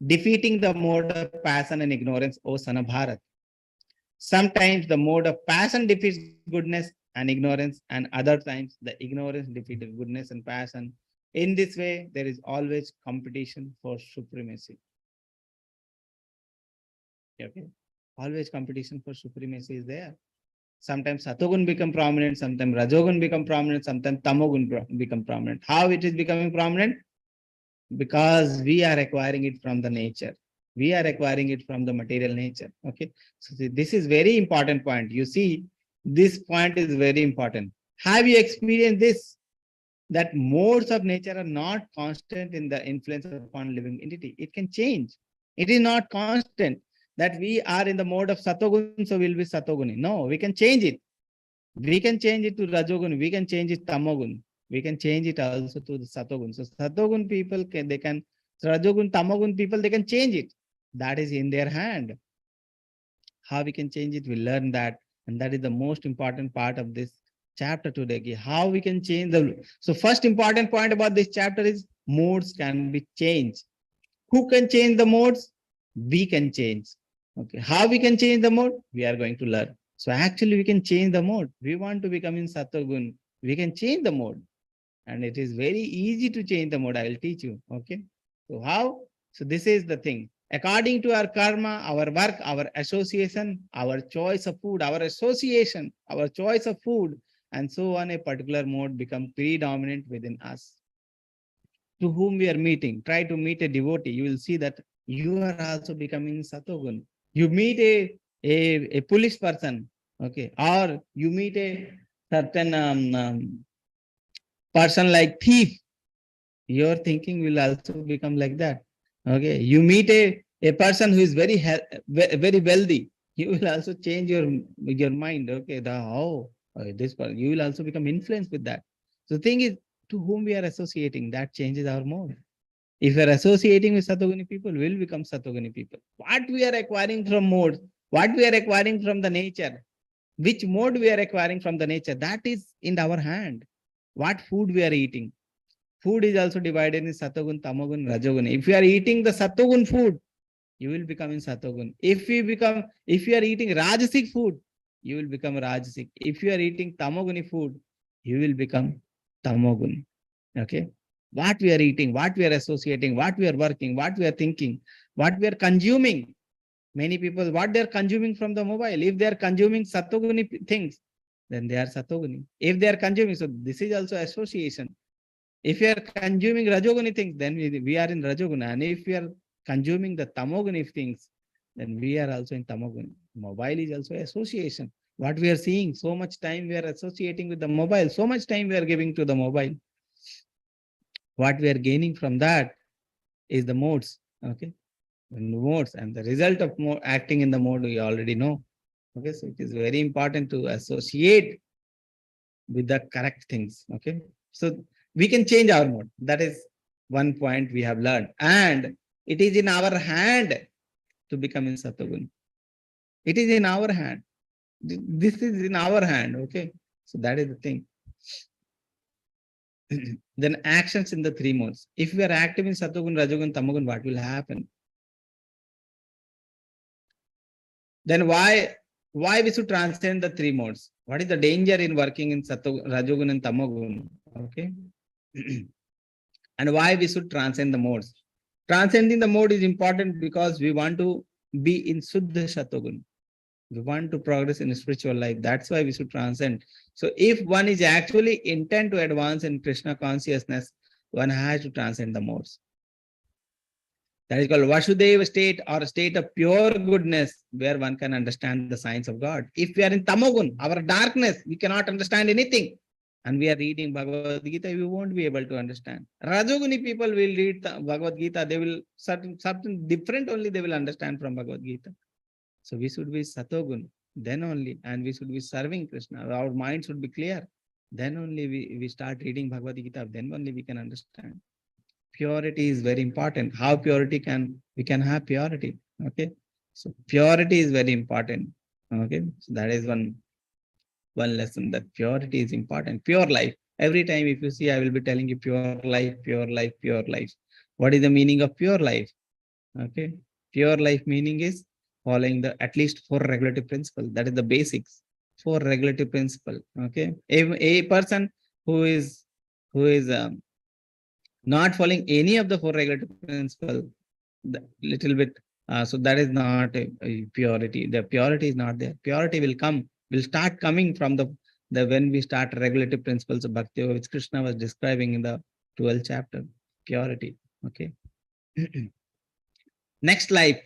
defeating the mode of passion and ignorance, O son of Bharat. Sometimes the mode of passion defeats goodness and ignorance, and other times the ignorance defeated goodness and passion. In this way, there is always competition for supremacy. Okay. Always competition for supremacy is there. Sometimes Satogun become prominent, sometimes Rajogun become prominent, sometimes Tamogun become prominent. How it is becoming prominent? Because we are acquiring it from the nature. We are acquiring it from the material nature. Okay. So this is very important point. You see, this point is very important. Have you experienced this? That modes of nature are not constant in the influence upon living entity. It can change. It is not constant. That we are in the mode of Satogun, so we'll be Satoguni. No, we can change it. We can change it to Rajogun. We can change it to Tamogun. We can change it also to the Satogun. So Satogun people, Rajogun, Tamogun people, they can change it. That is in their hand. How we can change it, we learn that. And that is the most important part of this chapter today. How we can change the... So first important point about this chapter is modes can be changed. Who can change the modes? We can change. Okay. How we can change the mode? We are going to learn. So actually we can change the mode. We want to become in Satogun. We can change the mode. And it is very easy to change the mode. I will teach you. Okay. So how? So this is the thing. According to our karma, our work, our association, our choice of food, our association, our choice of food, and so on, a particular mode become predominant within us. To whom we are meeting, try to meet a devotee. You will see that you are also becoming Satogun. You meet a police person, okay, or you meet a certain person like thief, your thinking will also become like that. Okay, you meet a person who is very wealthy, you will also change your mind. Okay, this person, you will also become influenced with that. So the thing is, to whom we are associating, that changes our mode. If we are associating with Satoguni people, we will become Satoguni people. What we are acquiring from modes, what we are acquiring from the nature, which mode we are acquiring from the nature, that is in our hand. What food we are eating. Food is also divided in Satogun, Tamogun, Rajogun. If you are eating the Satogun food, you will become in Satogun. If you are eating Rajasic food, you will become Rajasic. If you are eating Tamoguni food, you will become Tamogun. Okay. What we are eating, what we are associating, what we are working, what we are thinking, what we are consuming. Many people, what they are consuming from the mobile. If they are consuming Satoguni things, then they are Satoguni. If they are consuming, so this is also association. If you are consuming Rajoguni things, then we are in Rajoguna. And if we are consuming the Tamoguni things, then we are also in Tamoguni. Mobile is also association. What we are seeing, so much time we are associating with the mobile, so much time we are giving to the mobile. What we are gaining from that is the modes. Okay. Modes, and the result of acting in the mode we already know. Okay. So it is very important to associate with the correct things. Okay. So we can change our mode. That is one point we have learned. And it is in our hand to become in Satagun. It is in our hand. This is in our hand. Okay. So that is the thing. Then actions in the three modes. If we are active in Satagun, Rajogun, Tamagun, what will happen? Then why we should transcend the three modes? What is the danger in working in Rajogun and Tamagun? Okay. And why we should transcend the modes? Transcending the mode is important because we want to be in Suddha Shatogun. We want to progress in spiritual life. That's why we should transcend. So if one is actually intent to advance in Krishna consciousness, one has to transcend the modes. That is called Vasudeva state, or a state of pure goodness, where one can understand the science of God. If we are in Tamogun, our darkness, we cannot understand anything. And we are reading Bhagavad Gita, we won't be able to understand. Rajoguni people will read Bhagavad Gita, they will something different only they will understand from Bhagavad Gita. So we should be Satogun, then only, and we should be serving Krishna. Our mind should be clear. Then only we start reading Bhagavad Gita, then only we can understand. Purity is very important. How we can have purity. Okay. So purity is very important. Okay. So that is one lesson, that purity is important. Pure life. Every time if you see, I will be telling you pure life, pure life, pure life. What is the meaning of pure life? Okay. Pure life meaning is following the at least 4 regulative principles. That is the basics. 4 regulative principle. Okay. A person who is not following any of the 4 regulative principles, little bit, so that is not a purity. The purity is not there. Purity will start coming from the when we start regulative principles of Bhakti, which Krishna was describing in the 12th chapter. Purity. Okay. Next life,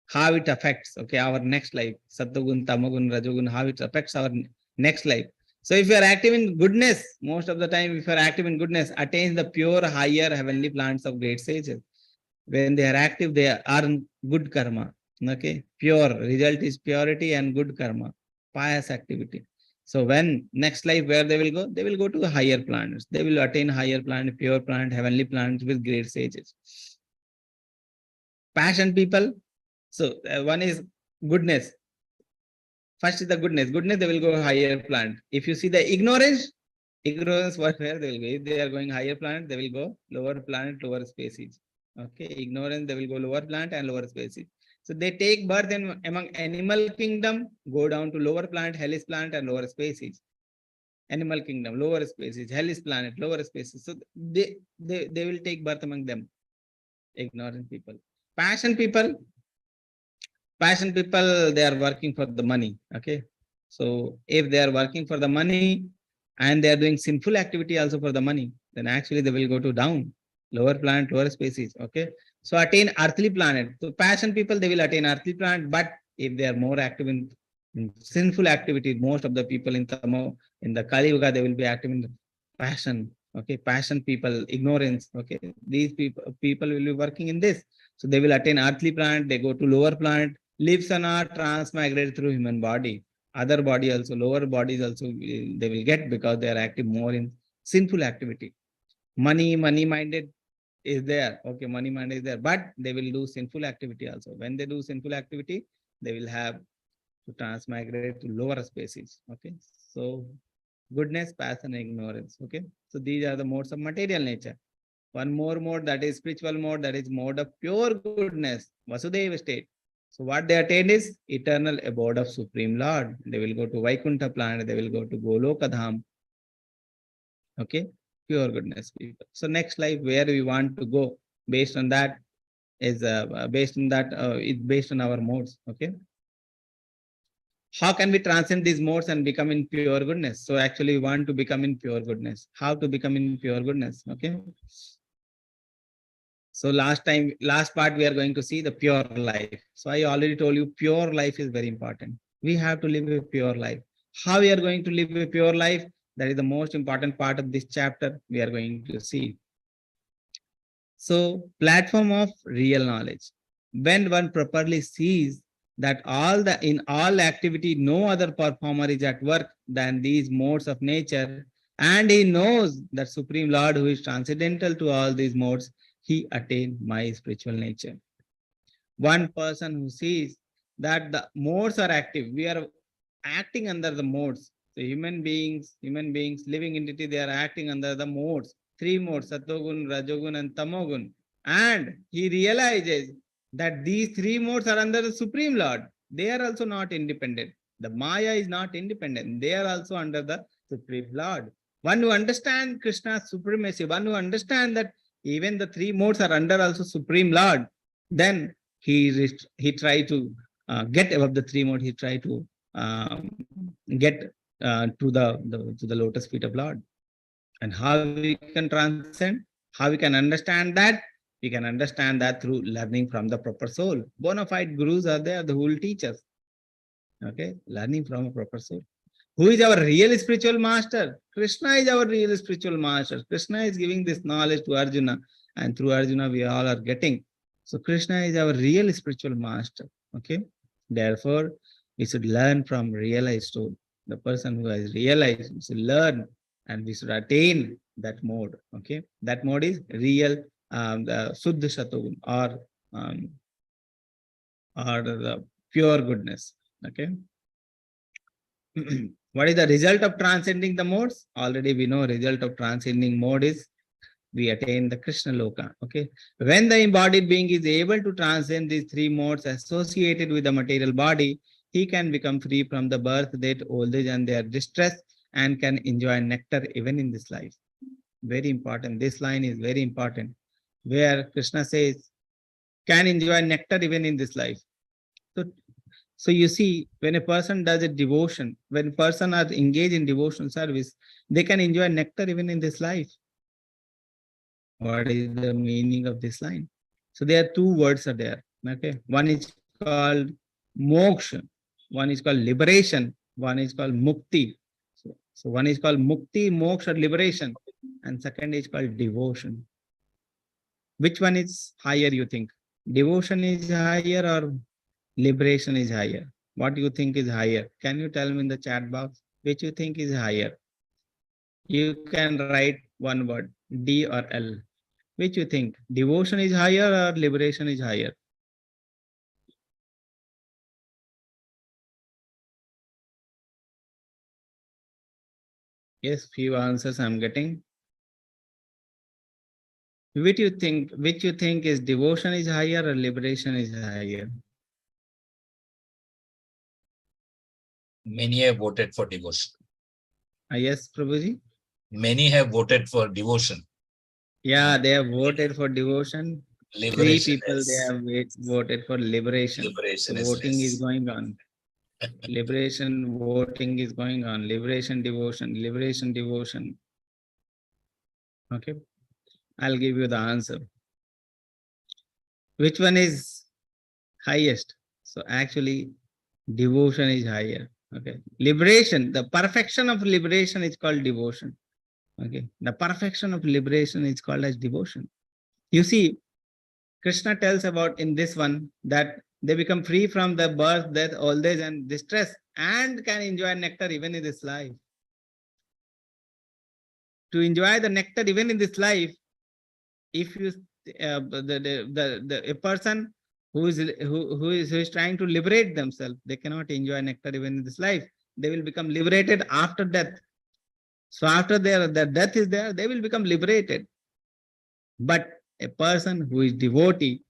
how it affects, okay, our next life, Sattvagun, Tamagun, Rajogun, how it affects our next life. So if you are active in goodness, most of the time, if you are active in goodness, attains the pure, higher heavenly plants of great sages. When they are active, they earn good karma. Okay, pure result is purity and good karma, pious activity. So when next life, where they will go? They will go to higher planets. They will attain higher planet, pure planet, heavenly planets with great sages. Passion people. So one is goodness. First is the goodness. Goodness, they will go higher planet. If you see the ignorance, where they will go. If they are going higher planet, they will go lower planet, lower species. Okay, ignorance, they will go lower planet and lower species. So they take birth in among animal kingdom, go down to lower planet, hellish planet, and lower species. Animal kingdom, lower species, hellish planet, lower species. So they will take birth among them. Ignorant people. Passion people, they are working for the money. Okay. So if they are working for the money and they are doing sinful activity also for the money, then actually they will go to down, lower planet, lower species. Okay. So attain earthly planet. So passion people, they will attain earthly planet, but if they are more active in sinful activity, most of the people in the Kali Yuga, they will be active in passion. Okay. Passion people, ignorance. Okay. These people will be working in this. So they will attain earthly planet, they go to lower planet, lives on earth, transmigrate through human body. Other body also, lower bodies also they will get, because they are active more in sinful activity. Money minded is there. Okay, money minded is there, but they will do sinful activity also. When they do sinful activity, they will have to transmigrate to lower species. Okay, so goodness, passion, ignorance. Okay, so these are the modes of material nature. One more mode, that is spiritual mode, that is mode of pure goodness, Vasudeva state. So what they attain is eternal abode of Supreme Lord. They will go to Vaikuntha planet, they will go to Goloka Dham. Okay, pure goodness people. So next life, where we want to go, based on that is it's based on our modes. Okay. How can we transcend these modes and become in pure goodness? So actually, we want to become in pure goodness. How to become in pure goodness? Okay. So last part, we are going to see the pure life. So I already told you, pure life is very important. We have to live a pure life. How we are going to live a pure life? That is the most important part of this chapter we are going to see. So, platform of real knowledge. When one properly sees that in all activity, no other performer is at work than these modes of nature, and he knows that Supreme Lord who is transcendental to all these modes, he attained my spiritual nature. One person who sees that the modes are active, we are acting under the modes. So human beings, living entity, they are acting under the modes, three modes, Satogun, Rajogun, and Tamogun. And he realizes that these three modes are under the Supreme Lord. They are also not independent. The Maya is not independent. They are also under the Supreme Lord. One who understands Krishna's supremacy, one who understands that even the three modes are under also Supreme Lord, then he tried to get above the three modes. He tried to get to the lotus feet of Lord. And how we can transcend, how we can understand that? We can understand that through learning from the proper soul. Bona fide gurus are there who will teach us. Okay, learning from a proper soul. Who is our real spiritual master? Krishna is our real spiritual master. Krishna is giving this knowledge to Arjuna, and through Arjuna we all are getting. So Krishna is our real spiritual master. Okay, therefore we should learn from realized soul. The person who has realized, we should learn, and we should attain that mode. Okay, that mode is real, the Suddha Satogun, or the pure goodness. Okay. What is the result of transcending the modes? Already we know result of transcending mode is we attain the Krishna Loka. Okay. When the embodied being is able to transcend these three modes associated with the material body, he can become free from the birth, death, old age, and their distress, and can enjoy nectar even in this life. Very important. This line is very important, where Krishna says, can enjoy nectar even in this life. So you see, when a person does a devotion, when a person are engaged in devotion service, they can enjoy nectar even in this life. What is the meaning of this line? So there are two words are there. Okay, one is called moksha, one is called liberation, one is called mukti. So one is called mukti, moksha, liberation, and second is called devotion. Which one is higher, you think? Devotion is higher or liberation is higher? What do you think is higher? Can you tell me in the chat box which you think is higher? You can write one word, D or L. Which you think? Devotion is higher or liberation is higher? Yes, few answers I'm getting. Which you think is devotion is higher or liberation is higher?
Many have voted for devotion.
Yes, Prabhuji?
Many have voted for devotion.
Yeah, they have voted for devotion.
Liberation.
3 people they have voted for liberation.
Liberation
so voting is going on. Liberation voting is going on. Liberation devotion. Liberation devotion. Okay. I'll give you the answer. Which one is highest? So actually, devotion is higher. Okay. Liberation, the perfection of liberation is called devotion. Okay. The perfection of liberation is called as devotion. You see, Krishna tells about in this one that they become free from the birth, death, old age, and distress, and can enjoy nectar even in this life. To enjoy the nectar even in this life, if you a person who is trying to liberate themselves, they cannot enjoy nectar even in this life. They will become liberated after death. So after their death is there, they will become liberated. But a person who is devotee,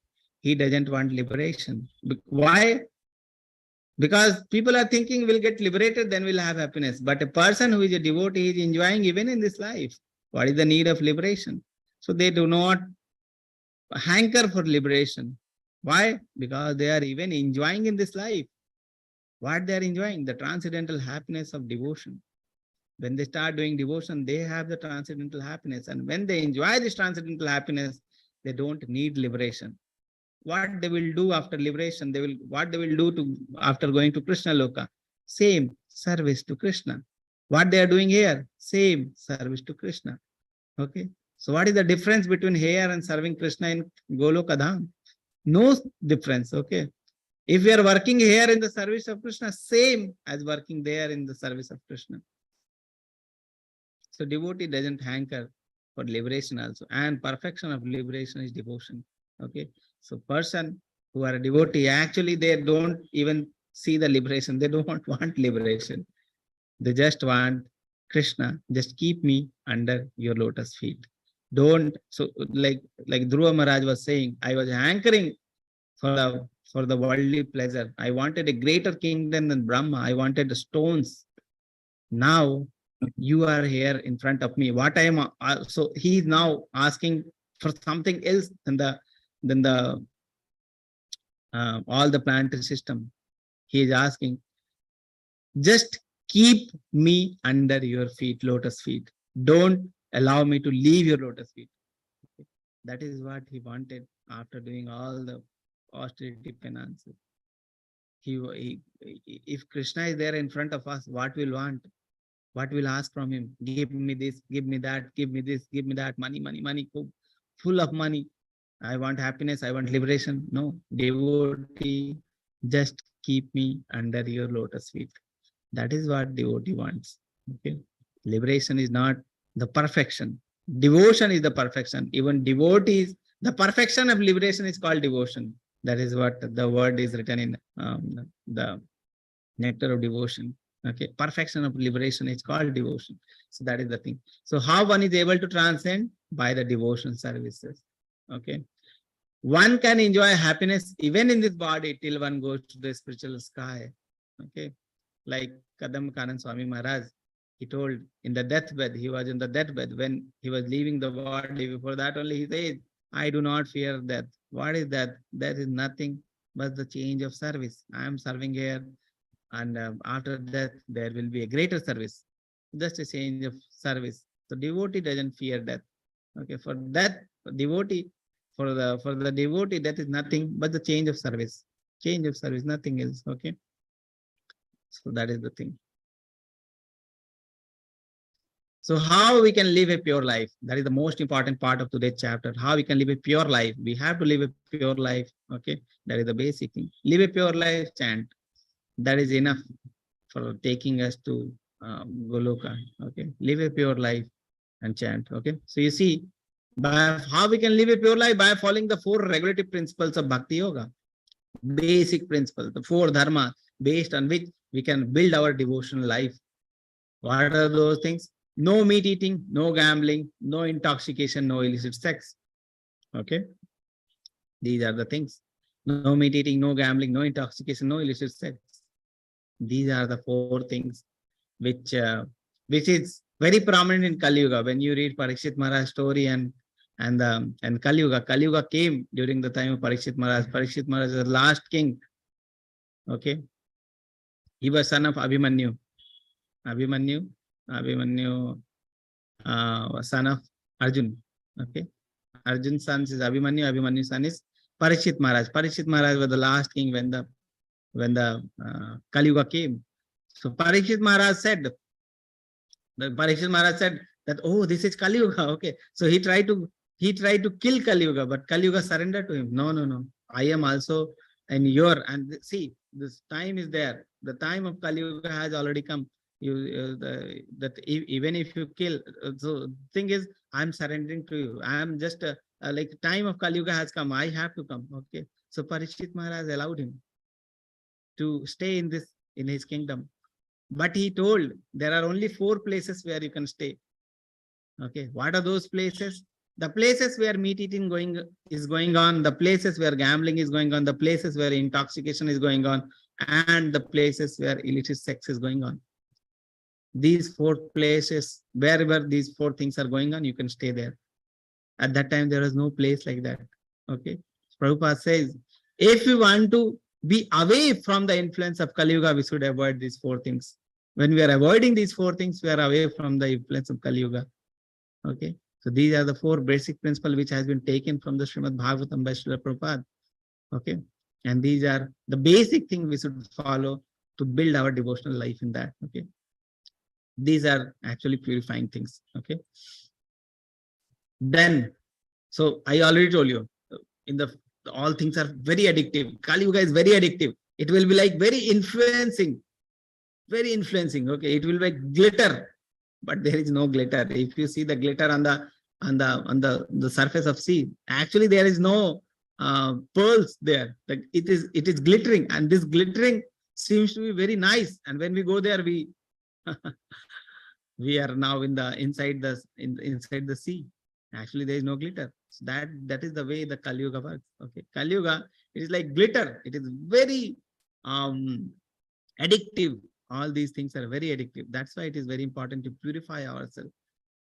he doesn't want liberation. Why? Because people are thinking we'll get liberated, then we'll have happiness. But a person who is a devotee is enjoying even in this life. What is the need of liberation? So they do not hanker for liberation. Why? Because they are even enjoying in this life. What they are enjoying? The transcendental happiness of devotion. When they start doing devotion, they have the transcendental happiness. And when they enjoy this transcendental happiness, they don't need liberation. What they will do after liberation, what they will do after going to Krishna Loka? Same service to Krishna. What they are doing here? Same service to Krishna. Okay. So what is the difference between here and serving Krishna in Goloka Dham? No difference. Okay. If we are working here in the service of Krishna, same as working there in the service of Krishna. So devotee doesn't hanker for liberation also. And perfection of liberation is devotion. Okay. So person who are a devotee, actually they don't even see the liberation. They don't want liberation. They just want Krishna, just keep me under your lotus feet. Don't, so like Dhruva Maharaj was saying, I was hankering for the worldly pleasure. I wanted a greater kingdom than Brahma. I wanted the stones. Now you are here in front of me. What I am, so he is now asking for something else than the all the planetary system. He is asking, just keep me under your feet, lotus feet. Don't allow me to leave your lotus feet. That is what he wanted after doing all the austerity penances. If Krishna is there in front of us, what we'll want? What we'll ask from him? Give me this, give me that, give me this, give me that, money, full of money. I want happiness, I want liberation. No, devotee, just keep me under your lotus feet. That is what devotee wants. Okay. Liberation is not the perfection. Devotion is the perfection. Even devotees, the perfection of liberation is called devotion. That is what the word is written in the nectar of devotion. Okay. Perfection of liberation is called devotion. So that is the thing. So how one is able to transcend? By the devotion services. Okay. One can enjoy happiness even in this body till one goes to the spiritual sky. Okay. Like Kadam Kanan Swami Maharaj, he told in the deathbed, he was in the deathbed when he was leaving the body. Before that only he said, I do not fear death. What is that? That is nothing but the change of service. I am serving here, and after death there will be a greater service. Just a change of service. So devotee doesn't fear death. Okay, for that devotee, for the devotee, that is nothing but the change of service. Change of service, nothing else. Okay. So that is the thing. So how we can live a pure life? That is the most important part of today's chapter. How we can live a pure life? We have to live a pure life. Okay, that is the basic thing. Live a pure life, chant. That is enough for taking us to Goloka. Okay, live a pure life and chant. Okay, so you see, by how we can live a pure life? By following the 4 regulative principles of Bhakti Yoga. Basic principles, the 4 dharmas, based on which we can build our devotional life. What are those things? No meat eating, no gambling, no intoxication, no illicit sex. Okay. These are the things. No meat eating, no gambling, no intoxication, no illicit sex. These are the 4 things which is very prominent in Kali Yuga. When you read Parikshit Maharaj's story and Kali Yuga. Kali Yuga came during the time of Parikshit Maharaj. Parikshit Maharaj is the last king. Okay. He was son of Abhimanyu. Abhimanyu, son of Arjun. Okay. Arjun's son is Abhimanyu. Abhimanyu's son is Parikshit Maharaj. Parikshit Maharaj was the last king when the Kali Yuga came. So Parikshit Maharaj said that, oh, this is Kali Yuga. Okay. So he tried to kill Kali Yuga, but Kali Yuga surrendered to him. No. I am also in your, and see, this time is there. The time of Kali Yuga has already come. Even if you kill, so thing is, I'm surrendering to you. I am just like time of Kali Yuga has come. I have to come. Okay. So Parikshit Maharaj allowed him to stay in his kingdom. But he told there are only 4 places where you can stay. Okay. What are those places? The places where meat eating is going on, the places where gambling is going on, the places where intoxication is going on, and the places where illicit sex is going on. These 4 places, wherever these 4 things are going on, you can stay there. At that time, there was no place like that. Okay. Prabhupada says, if you want to be away from the influence of Kali Yuga, we should avoid these 4 things. When we are avoiding these 4 things, we are away from the influence of Kali Yuga. Okay. So these are the 4 basic principles which has been taken from the Srimad Bhagavatam by Srila Prabhupada. Okay. And these are the basic things we should follow to build our devotional life in that. Okay. These are actually purifying things. Okay. Then, so I already told you, in the all things are very addictive. Kali Yuga is very addictive. It will be like very influencing. Okay, it will be like glitter, but there is no glitter. If you see the glitter on the surface of sea, actually there is no pearls there. Like it is glittering, and this glittering seems to be very nice. And when we go there, we we are now inside the sea. Actually, there is no glitter. So that is the way the Kali Yuga works. Okay, Kali Yuga, it is like glitter. It is very addictive. All these things are very addictive. That's why it is very important to purify ourselves.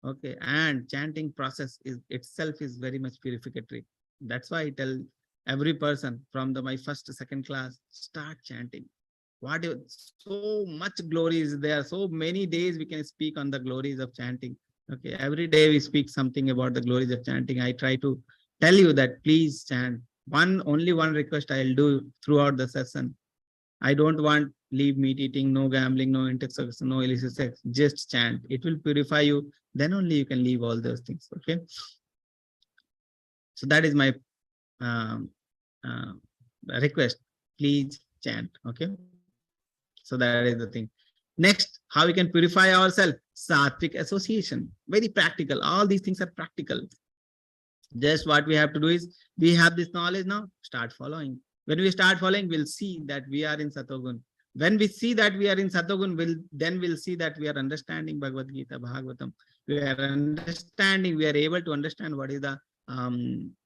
Okay, and chanting process itself is very much purificatory. That's why I tell every person from my first to second class, start chanting. So much glory is there. So many days we can speak on the glories of chanting. Okay, every day we speak something about the glories of chanting. I try to tell you that please chant. Only one request I'll do throughout the session. I don't want leave meat eating, no gambling, no intoxication, no illicit sex. Just chant. It will purify you. Then only you can leave all those things. Okay. So that is my request. Please chant. Okay. So that is the thing. Next, how we can purify ourselves? Sattvic association. Very practical. All these things are practical. Just what we have to do is, we have this knowledge now, start following. When we start following, we'll see that we are in Satogun. When we see that we are in Satogun, we'll see that we are understanding Bhagavad Gita, Bhagavatam. We are understanding, we are able to understand what is the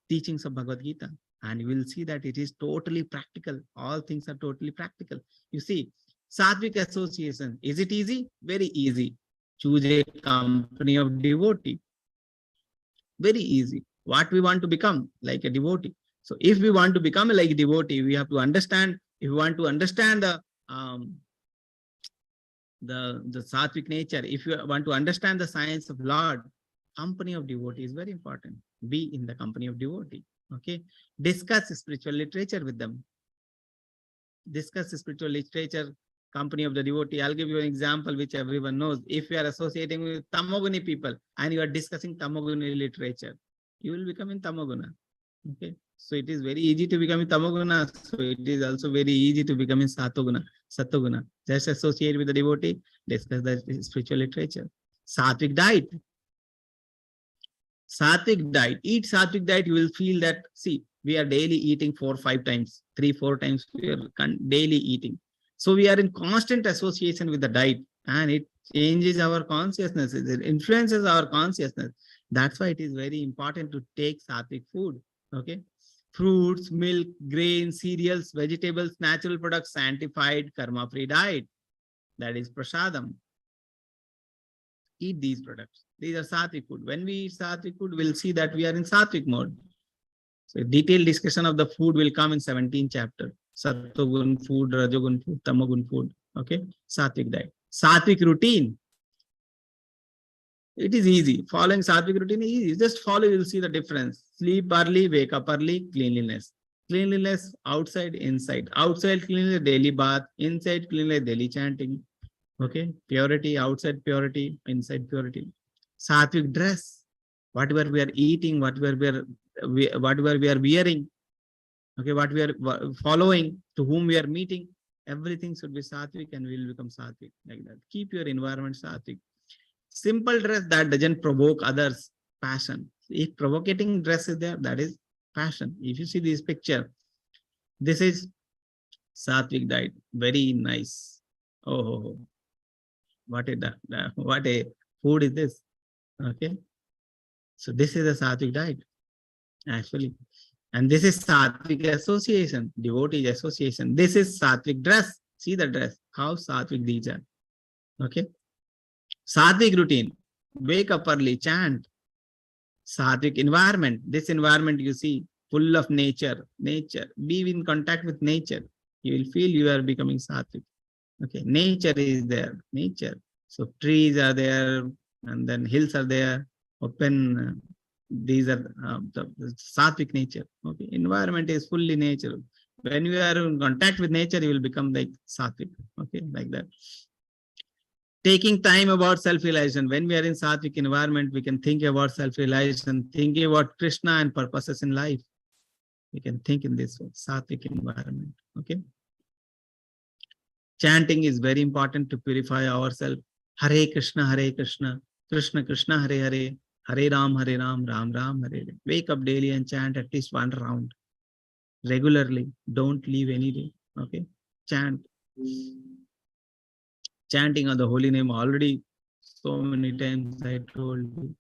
teachings of Bhagavad Gita. And you will see that it is totally practical. All things are totally practical. You see, Sattvic association. Is it easy? Very easy. Choose a company of devotee. Very easy. What we want to become, like a devotee. So if we want to become like a devotee, we have to understand. If we want to understand the Sattvic nature, if you want to understand the science of Lord, company of devotee is very important. Be in the company of devotee. Okay. Discuss spiritual literature with them. Discuss spiritual literature, company of the devotee. I'll give you an example which everyone knows. If you are associating with Tamoguni people and you are discussing Tamoguni literature, you will become in Tamoguna. Okay. So it is very easy to become in Tamoguna. So it is also very easy to become in Satoguna. Just associate with the devotee, discuss the spiritual literature. Sattvic diet. Sattvic diet. Eat Sattvic diet, you will feel that, see, we are daily eating 4-5 times, 3-4 times we are daily eating. So we are in constant association with the diet, and it changes our consciousness. It influences our consciousness. That's why it is very important to take Sattvic food. Okay. Fruits, milk, grains, cereals, vegetables, natural products, sanctified, karma-free diet. That is prasadam. Eat these products. These are Sattvic food. When we eat Sattvic food, we'll see that we are in Sattvic mode. So detailed discussion of the food will come in 17th chapter. Satogun food, Rajogun food, Tamogun food. Okay. Sattvic diet. Sattvic routine. It is easy. Following Sattvic routine is easy. Just follow, you'll see the difference. Sleep early, wake up early, cleanliness. Cleanliness outside, inside. Outside cleanliness, daily bath. Inside cleanliness, daily chanting. Okay. Purity, outside purity, inside purity. Sattvic dress. Whatever we are eating, whatever we are wearing, okay, what we are following, to whom we are meeting, everything should be Sattvic, and we will become Sattvic like that. Keep your environment Sattvic. Simple dress that doesn't provoke others' passion. If provocating dress is there, that is passion. If you see this picture, this is Sattvic diet. Very nice. Oh, what a food is this? Okay. So this is a Sattvic diet, actually. And this is Sattvic association, devotee association. This is Sattvic dress. See the dress, how Sattvic these are. Okay. Sattvic routine, wake up early, chant. Sattvic environment. This environment you see, full of nature. Be in contact with nature. You will feel you are becoming Sattvic. Okay. Nature is there. Nature. So trees are there, and then hills are there. Open. These are the Sattvic nature. Okay. Environment is fully natural. When you are in contact with nature, you will become like sattvic. Okay, like that. Taking time about self-realization. When we are in sattvic environment, we can think about self-realization, thinking about Krishna and purposes in life. We can think in this way, sattvic environment. Okay. Chanting is very important to purify ourselves. Hare Krishna, Krishna Krishna, Hare Hare, Hare Ram, Ram Ram, Hare Hare. Wake up daily and chant at least one round regularly. Don't leave any day. Okay. Chant. Chanting of the holy name already so many times I told you.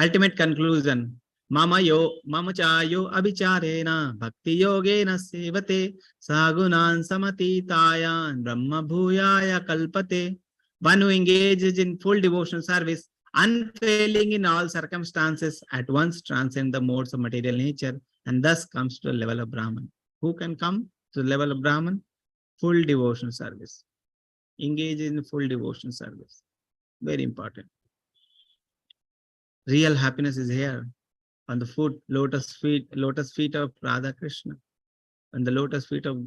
Ultimate conclusion. Mama chayo abhicharena bhakti yogena sevate sagunan samatitaya brahma bhuyaya kalpate. One who engages in full devotional service, unfailing in all circumstances, at once transcend the modes of material nature and thus comes to the level of Brahman. Who can come to the level of Brahman? Full devotional service. Engage in full devotional service. Very important. Real happiness is here on the lotus feet of Radha Krishna, and the lotus feet of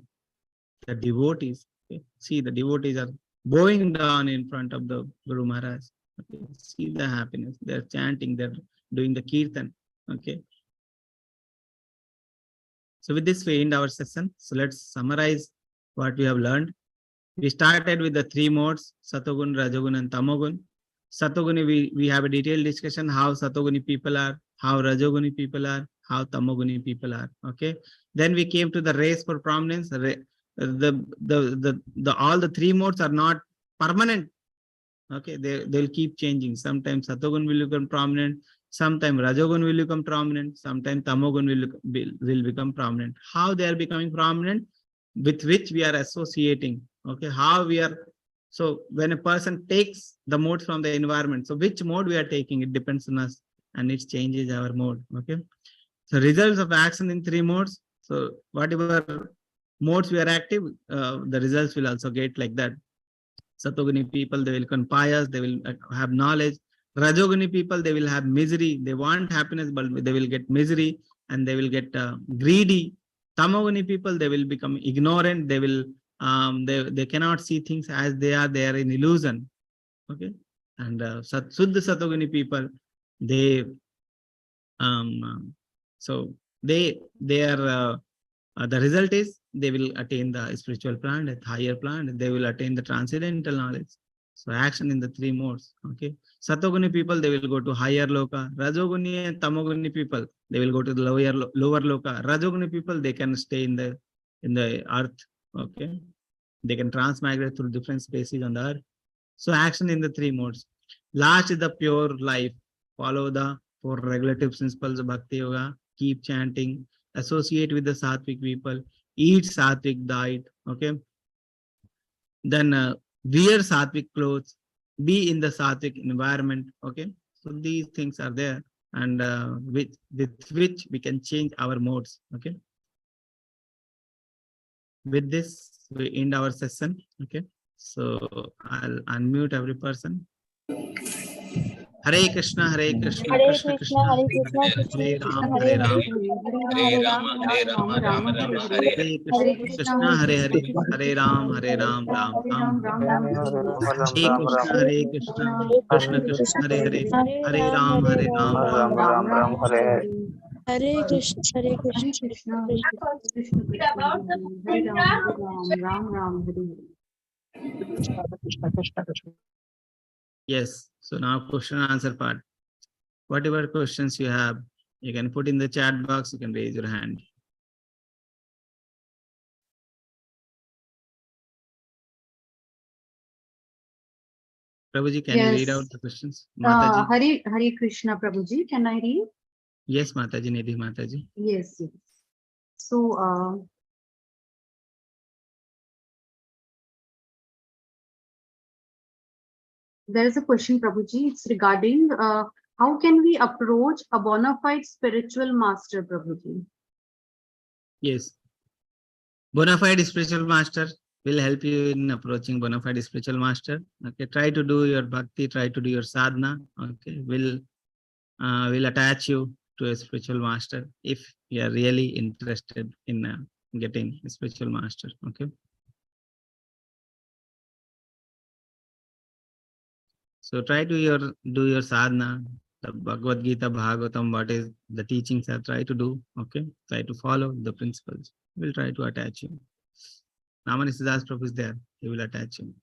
the devotees. Okay. See, the devotees are bowing down in front of the Guru Maharaj. Okay. See the happiness. They're chanting, they're doing the kirtan. Okay. So with this, we end our session. So let's summarize what we have learned. We started with the three modes, Satogun, Rajogun, and Tamogun. Satoguni, we have a detailed discussion how Satoguni people are, how Rajoguni people are, how Tamoguni people are. Okay. Then we came to the race for prominence. All the three modes are not permanent. Okay, they'll keep changing. Sometimes Satogun will become prominent, sometimes Rajogun will become prominent, sometimes Tamogun will become prominent. How they are becoming prominent? With which we are associating. Okay, how we are. So when a person takes the mode from the environment, so which mode we are taking, it depends on us and it changes our mode. Okay. So results of action in three modes. So whatever modes we are active, the results will also get like that. Satoguni people, they will become pious, they will have knowledge. Rajoguni people, they will have misery. They want happiness, but they will get misery and they will get greedy. Tamoguni people, they will become ignorant. They will they cannot see things as they are in illusion. Okay. And Suddha Satoguni people, they so they are the result is they will attain the spiritual plan, at higher plan, they will attain the transcendental knowledge. So action in the three modes. Okay. Satoguni people, they will go to higher loka. Rajoguni and Tamoguni people, they will go to the lower loka. Rajoguni people, they can stay in the earth. Okay. They can transmigrate through different species on the earth. So action in the three modes. Last is the pure life. Follow the four regulative principles of Bhakti Yoga. Keep chanting. Associate with the Sattvic people. Eat Sattvic diet. Okay. Then wear Sattvic clothes. Be in the Sattvic environment. Okay. So these things are there, and with which we can change our modes. Okay. With this, we end our session. Okay. So I'll unmute every person. Hare Krishna, Krishna Krishna,
Hare Krishna, Krishna
Hare
Krishna,
Ram,
Hare
Hare Ram.
Hare, Hare Rama, Hare Rama, Rama Hare Hare.
Hare
Hare
Krishna,
Krishna,
Hare
Krishna
Hare,
Krishna,
Hare Ram, Hare
Hare
Ram,
Ram,
Ram
Hare
Ram.
Ram, Ram Ram Hare Hare.
Hare Krishna, Hare Krishna, Krishna
Krishna
Krishna, Hare
Krishna,
Hare,
Hare
Hare
Ram,
Ram,
Hare
Hare
Ram,
Ram,
Ram
Ram
Ram
Ram.
Hare Hare. Hare Krishna, Hare
Hare
Krishna,
Krishna,
Krishna
Krishna Krishna, Hare Ram, Hare Ram, Ram Ram, Hare Hare.
Yes. So now question and answer part. Whatever questions you have, you can put in the chat box. You can raise your hand. Prabhuji, can you read out
Yes.
the questions? Mataji.
Hare Krishna, Prabhuji. Can I read?
Yes, Mataji, Nidhi Mataji.
Yes, yes. So, there is a question, Prabhuji. It's regarding how can we approach a bona fide spiritual master, Prabhuji?
Yes. Bona fide spiritual master will help you in approaching bona fide spiritual master. Okay. Try to do your bhakti, try to do your sadhana. Okay. Will attach you to a spiritual master if you are really interested in getting a spiritual master. Okay. So try to do your sadhana, the Bhagavad Gita, Bhagavatam, what is the teachings are, try to do. Okay. Try to follow the principles. We'll try to attach you. Namani Siddhas Prabhu is there. He will attach you.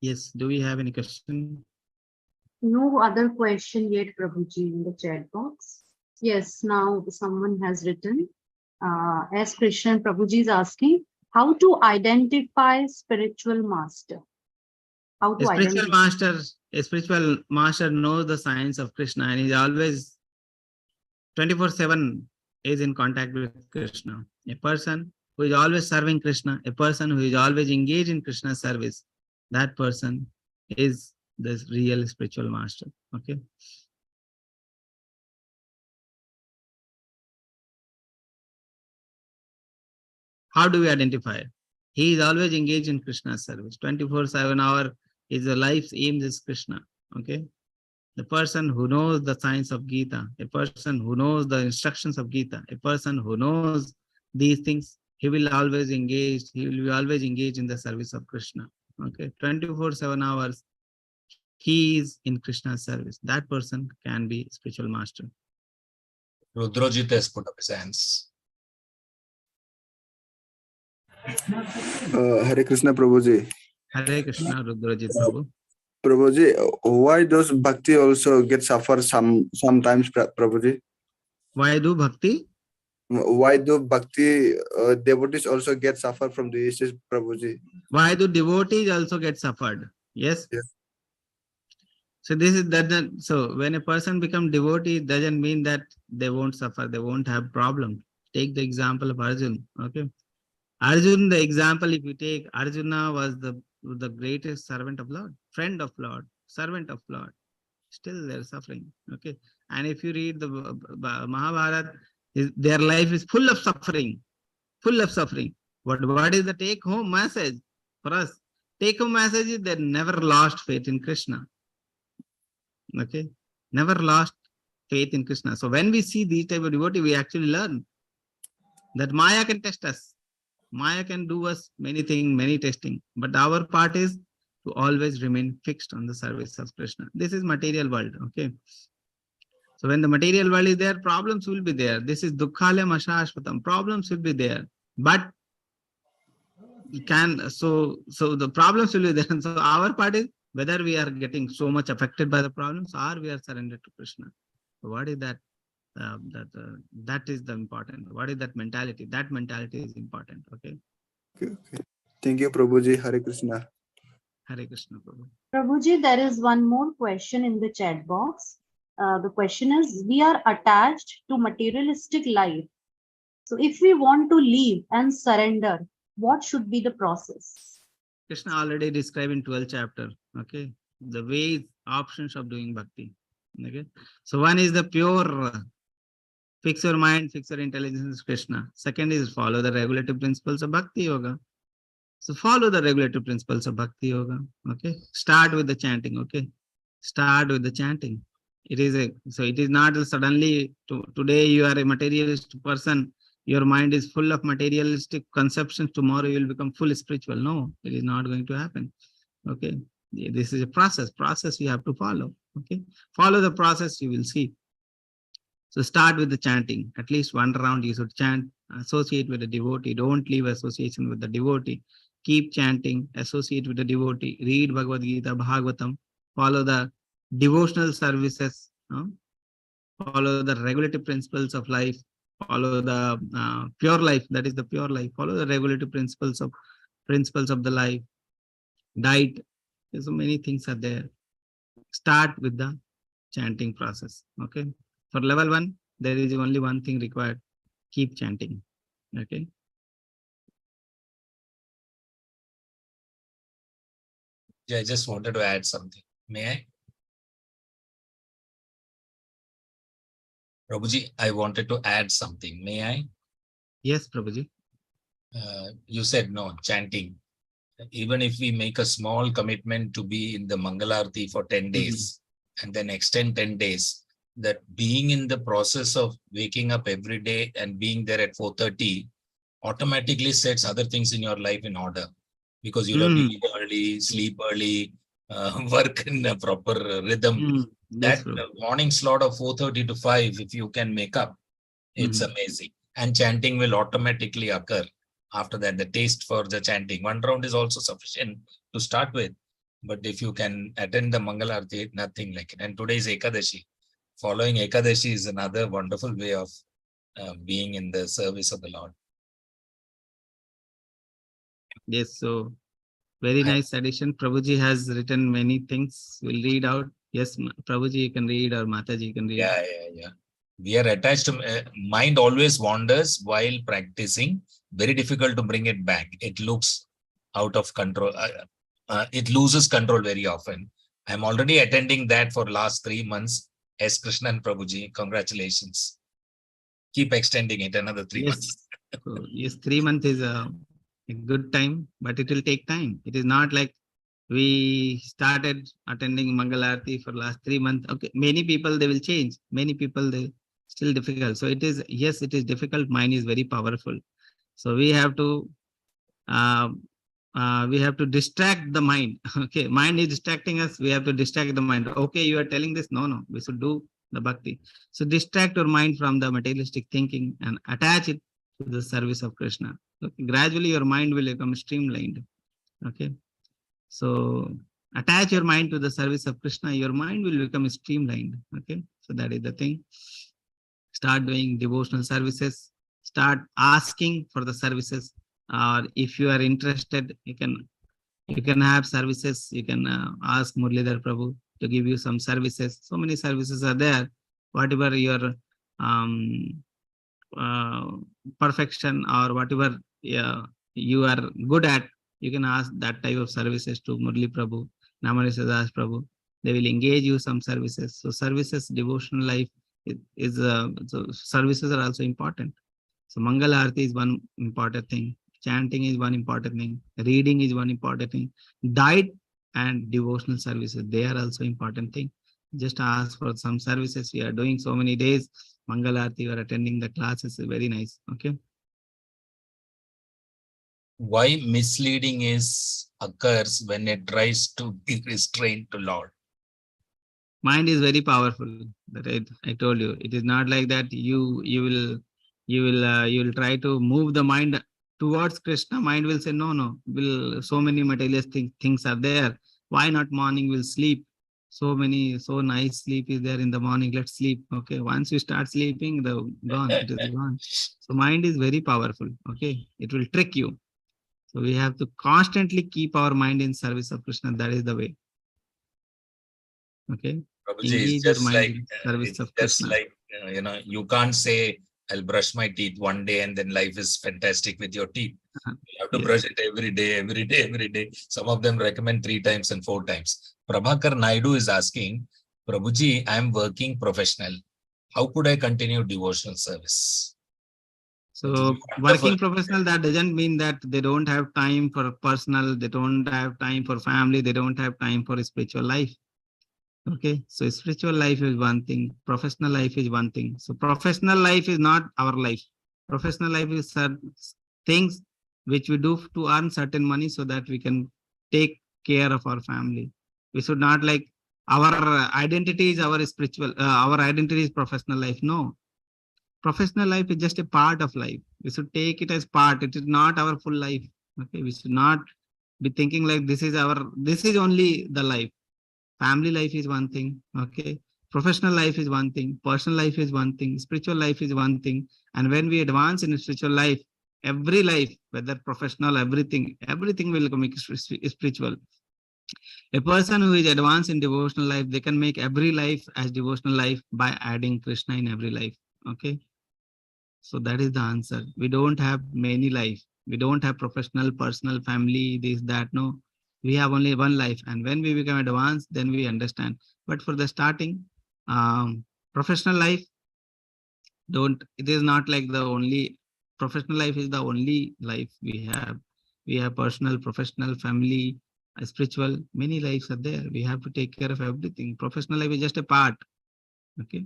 Yes. Do we have any question?
No other question yet, Prabhuji, in the chat box. Yes, now someone has written, as Krishna Prabhuji is asking, how to identify spiritual master? How to identify?
A spiritual master knows the science of Krishna and is always 24/7 is in contact with Krishna. A person who is always serving Krishna, a person who is always engaged in Krishna's service, that person is the real spiritual master. Okay. How do we identify? He is always engaged in Krishna's service. 24/7 hour is the life's aim is Krishna. Okay. The person who knows the science of Gita, a person who knows the instructions of Gita, a person who knows these things, he will always engage, he will be always engaged in the service of Krishna. Okay, 24/7 hours, he is in Krishna's service. That person can be spiritual master.
Rudrajit has put up his hands.
Hare Krishna Prabhuji.
Hare Krishna, Rudrajit Prabhu.
Prabhuji, why does bhakti also get suffer sometimes, Prabhuji?
Why do bhakti?
Why do bhakti devotees also get suffer from the issues, Prabhuji?
Why do devotees also get suffered? Yes.
Yes.
So this is that. So when a person becomes devotee, it doesn't mean that they won't suffer, they won't have problem. Take the example of Arjun. Okay. Arjun, the example, if you take, Arjuna was the greatest servant of Lord, friend of Lord, servant of Lord. Still they're suffering. Okay. And if you read the Mahabharata, their life is full of suffering, full of suffering. What is the take home message for us? Take home message is they never lost faith in Krishna. Okay. Never lost faith in Krishna. So when we see these type of devotee, we actually learn that Maya can test us. Maya can do us many things, many testing. But our part is to always remain fixed on the service of Krishna. This is material world. Okay. So when the material world is there, problems will be there. This is dukkhalem ashashvatam. Problems will be there. But you can, so the problems will be there. So our part is whether we are getting so much affected by the problems or we are surrendered to Krishna. So what is that? That is the important. What is that mentality? That mentality is important. Okay.
Okay. Thank you, Prabhuji. Hare Krishna.
Hare Krishna, Prabhu.
Prabhuji, there is one more question in the chat box. The question is, we are attached to materialistic life. So if we want to leave and surrender, what should be the process?
Krishna already described in 12th chapter. Okay. The ways, options of doing bhakti. Okay. So one is the pure fix your mind, fix your intelligence, Krishna. Second is follow the regulative principles of bhakti yoga. So follow the regulative principles of bhakti yoga. Okay. Start with the chanting. Okay. Start with the chanting. It is not suddenly today you are a materialist person. Your mind is full of materialistic conceptions. Tomorrow you will become full spiritual. No, it is not going to happen. Okay. This is a process you have to follow. Okay. Follow the process, you will see. So start with the chanting. At least one round you should chant, associate with the devotee. Don't leave association with the devotee. Keep chanting, associate with the devotee. Read Bhagavad Gita, Bhagavatam. Follow the devotional services. Follow the regulative principles of life. Follow the pure life. That is the pure life. Follow the regulative principles of the life. Diet. So many things are there. Start with the chanting process. Okay. For level 1, there is only one thing required. Keep chanting. Okay.
Yeah, I just wanted to add something. May I? Prabhuji, I wanted to add something. May I?
Yes, Prabhuji.
You said no, chanting. Even if we make a small commitment to be in the Mangalarti for 10 days and then extend 10 days, that being in the process of waking up every day and being there at 4:30 automatically sets other things in your life in order, because you'll have to eat early, sleep early, work in a proper rhythm.
Yes,
That
bro.
morning slot of 4:30 to 5, if you can make up, it's amazing. And chanting will automatically occur after that. The taste for the chanting, one round is also sufficient to start with. But if you can attend the Mangalarti, nothing like it. And today is Ekadashi. Following Ekadashi is another wonderful way of being in the service of the Lord.
Yes, so very nice addition. Prabhuji has written many things. We'll read out. Yes, Prabhuji, you can read, or Mataji, you can read.
Yeah. We are attached to mind, always wanders while practicing. Very difficult to bring it back. It looks out of control. It loses control very often. I'm already attending that for last 3 months. S. Krishnan Prabhuji, congratulations. Keep extending it another 3 months.
So, yes, 3 months is a good time, but it will take time. It is not like we started attending Mangalarti for last 3 months. Okay, many people, they will change. Many people, they still difficult. So it is, yes, it is difficult. Mind is very powerful. So we have to distract the mind. Okay, mind is distracting us. We have to distract the mind. Okay, you are telling this. No, we should do the bhakti. So distract your mind from the materialistic thinking and attach it to the service of Krishna. Okay, gradually your mind will become streamlined. Okay, so attach your mind to the service of Krishna. Your mind will become streamlined. Okay, so that is the thing. Start doing devotional services. Start asking for the services. Or if you are interested, you can have services. You can ask Murlidhar Prabhu to give you some services. So many services are there. Whatever your perfection or whatever you are good at, you can ask that type of services to Murli Prabhu, Namarisa Das Prabhu. They will engage you some services. So services, devotional life is so services are also important. So Mangala Arati is one important thing. Chanting is one important thing. Reading is one important thing. Diet and devotional services, they are also important thing. Just ask for some services. We are doing so many days. Mangala Arati, you are attending the classes. Very nice. Okay.
Why misleading occurs when it tries to be restrained to Lord?
Mind is very powerful. That I told you. It is not like that. You will try to move the mind towards Krishna. Mind will say no. So many materialistic things are there. Why not morning? Will sleep. So nice sleep is there in the morning. Let's sleep. Okay. Once you start sleeping, it is gone. So mind is very powerful. Okay. It will trick you. So we have to constantly keep our mind in service of Krishna. That is the way. Okay.
Prabhuji, it's just like, you can't say, I'll brush my teeth one day and then life is fantastic with your teeth. You have to brush it every day. Some of them recommend 3 times and 4 times. Prabhakar Naidu is asking, Prabhuji, I'm working professional. How could I continue devotional service?
So working professional, that doesn't mean that they don't have time for personal, they don't have time for family, they don't have time for spiritual life. Okay, so spiritual life is one thing, professional life is one thing. So professional life is not our life. Professional life is things which we do to earn certain money so that we can take care of our family. We should not like our identity is our spiritual, our identity is professional life. No, professional life is just a part of life. We should take it as part. It is not our full life. Okay, we should not be thinking like this is only the life. Family life is one thing. Okay, professional life is one thing. Personal life is one thing. Spiritual life is one thing. And when we advance in spiritual life, every life, whether professional, everything will become spiritual. A person who is advanced in devotional life, they can make every life as devotional life by adding Krishna in every life. Okay. So that is the answer. We don't have many life. We don't have professional, personal, family, this, that. No, we have only one life. And when we become advanced, then we understand. But for the starting, professional life, it is not like the only professional life is the only life we have. We have personal, professional, family, spiritual, many lives are there. We have to take care of everything. Professional life is just a part. Okay.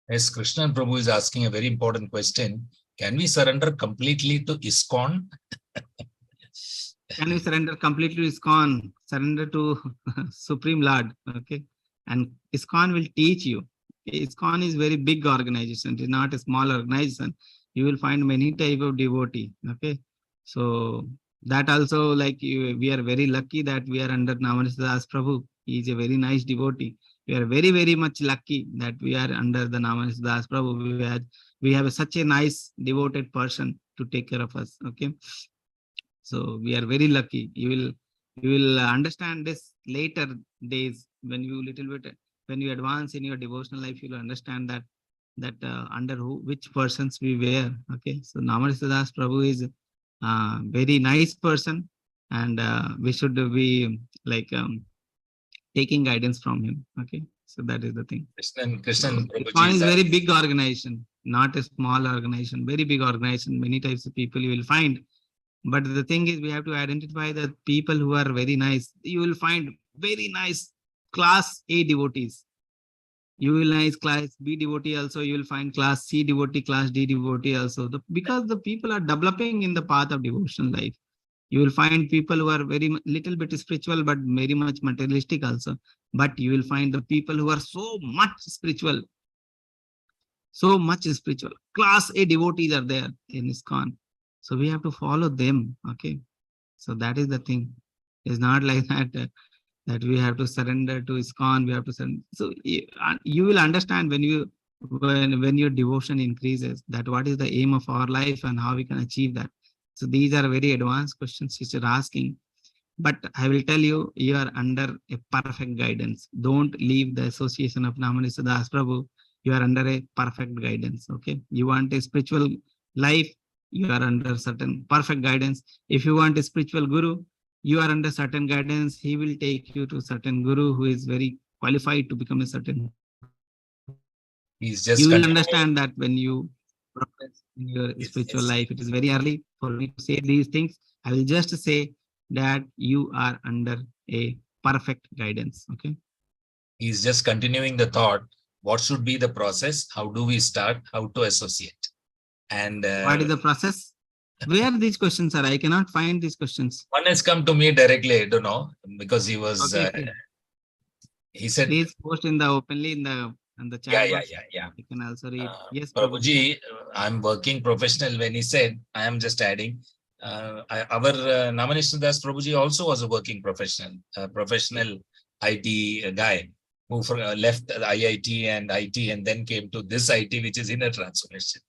Yes, Krishnan Prabhu is asking a very important question. Can we surrender completely to ISKCON?
Can we surrender completely to ISKCON? Surrender to Supreme Lord. Okay. And ISKCON will teach you. ISKCON is very big organization. It is not a small organization. You will find many type of devotee. Okay. So that also, like we are very lucky that we are under Namanisa Das Prabhu. He is a very nice devotee. We are very, very much lucky that we are under the Namanisa Das Prabhu. We have such a nice devoted person to take care of us. Okay. So we are very lucky. You will understand this later days when you when you advance in your devotional life, you will understand that under which persons we were. Okay. So Namanisa Das Prabhu is very nice person, and we should be like taking guidance from him. Okay. So that is the thing.
Krishnan
ISKCON is very big organization, not a small organization, very big organization. Many types of people you will find. But the thing is, we have to identify the people who are very nice. You will find very nice class A devotees. You will nice class B devotee also. You will find class C devotee, class D devotee also. Because the people are developing in the path of devotional life. You will find people who are very little bit spiritual, but very much materialistic also. But you will find the people who are so much spiritual. So much spiritual. Class A devotees are there in ISKCON. So we have to follow them. Okay. So that is the thing. It's not like that, that we have to surrender to ISKCON. We have to surrender. So you will understand when your devotion increases, that what is the aim of our life and how we can achieve that. So these are very advanced questions which you're asking. But I will tell you, you are under a perfect guidance. Don't leave the association of Namanisa Das Prabhu. You are under a perfect guidance. Okay. You want a spiritual life, you are under certain perfect guidance. If you want a spiritual guru, you are under certain guidance. He will take you to certain guru who is very qualified to become a certain.
He's just
you will understand that when you progress in your spiritual life. It is very early for me to say these things. I will just say that you are under a perfect guidance. Okay.
He's just continuing the thought. What should be the process? How do we start? How to associate? And
what is the process? Where are these questions are? I cannot find these questions.
One has come to me directly. I don't know, because he was.
Okay.
He said,
please post in the openly in the chat box.
Yeah.
You can also read. Yes,
Prabhuji, I'm working professional. When he said, I am just adding. Our Namanisa Das Prabhuji also was a working professional IT guy who left the IIT and IT and then came to this IT, which is inner transformation.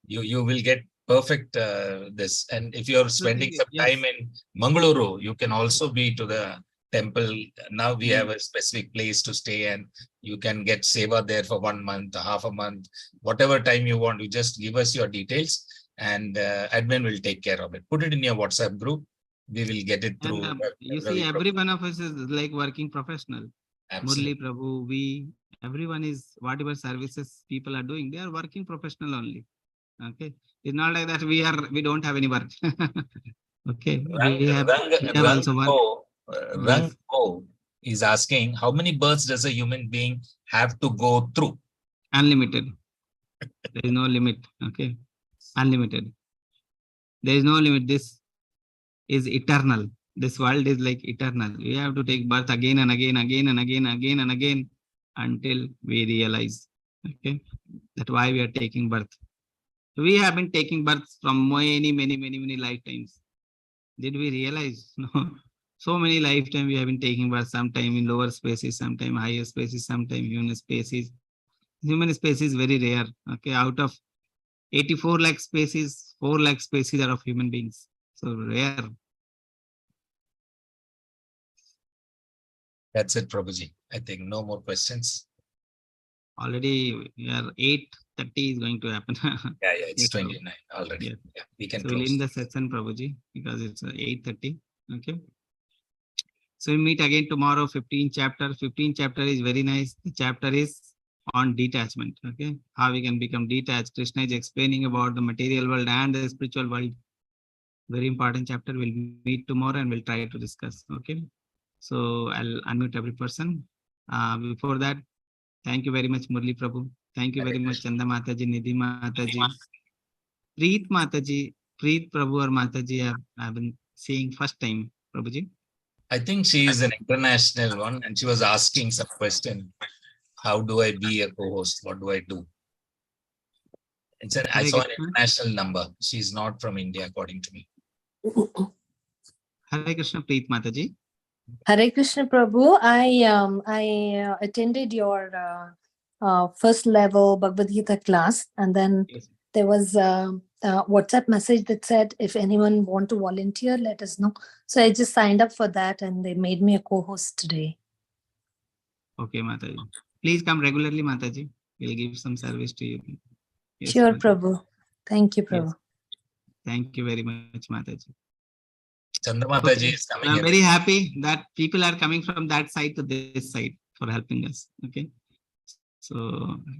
You will get perfect this. And if you're spending some time in Mangaluru, you can also be to the temple. Now we have a specific place to stay, and you can get seva there for 1 month, half a month, whatever time you want. You just give us your details, and admin will take care of it. Put it in your WhatsApp group. We will get it through.
You see, every one of us is like working professional.
Absolutely.
Murli Prabhu, everyone is, whatever services people are doing, they are working professional only. Okay. It's not like that we don't have any work. Okay.
Rango is asking, how many births does a human being have to go through?
Unlimited. There is no limit. Okay. Unlimited. There is no limit. This is eternal. This world is like eternal. We have to take birth again and again and again until we realize. Okay. That's why we are taking birth. We have been taking birth from many lifetimes. Did we realize? No. So many lifetimes we have been taking birth, sometime in lower spaces, sometime higher spaces, sometime human spaces. Human space is very rare. Okay. Out of 84 lakh species, 4 lakh species are of human beings. So rare.
That's it, Prabhuji. I think no more questions.
Already we are 8:30 is going to happen.
Yeah, it's
yes,
29 already.
Yes.
Yeah, we can
so
close.
we'll end the session, Prabhuji, because it's 8:30. Okay. So we meet again tomorrow, 15th chapter. 15th chapter is very nice. The chapter is on detachment. Okay, how we can become detached. Krishna is explaining about the material world and the spiritual world. Very important chapter. We'll meet tomorrow and we'll try to discuss. Okay, so I'll unmute every person. Before that, thank you very much, Murli Prabhu. Thank you very much, Chanda Mataji, Nidhi Mataji, Preet Mataji, Preet Prabhu or Mataji. I've been seeing first time, Prabhuji.
I think she is an international one, and she was asking some question. How do I be a co-host? What do I do? I saw an international number. She's not from India, according to me.
Hare Krishna, Preet Mataji.
Hare Krishna Prabhu, I attended your first level Bhagavad Gita class, and then
Yes.
there was a WhatsApp message that said, if anyone want to volunteer, let us know. So I just signed up for that, and they made me a co-host today.
Okay, Mataji. Please come regularly, Mataji. We'll give some service to you. Yes,
Sure,
Mataji.
Prabhu. Thank you, Prabhu.
Yes. Thank you very much, Mataji.
Chandramataji
Okay.
is coming
I'm
in.
very happy that people are coming from that side to this side for helping us. Okay. So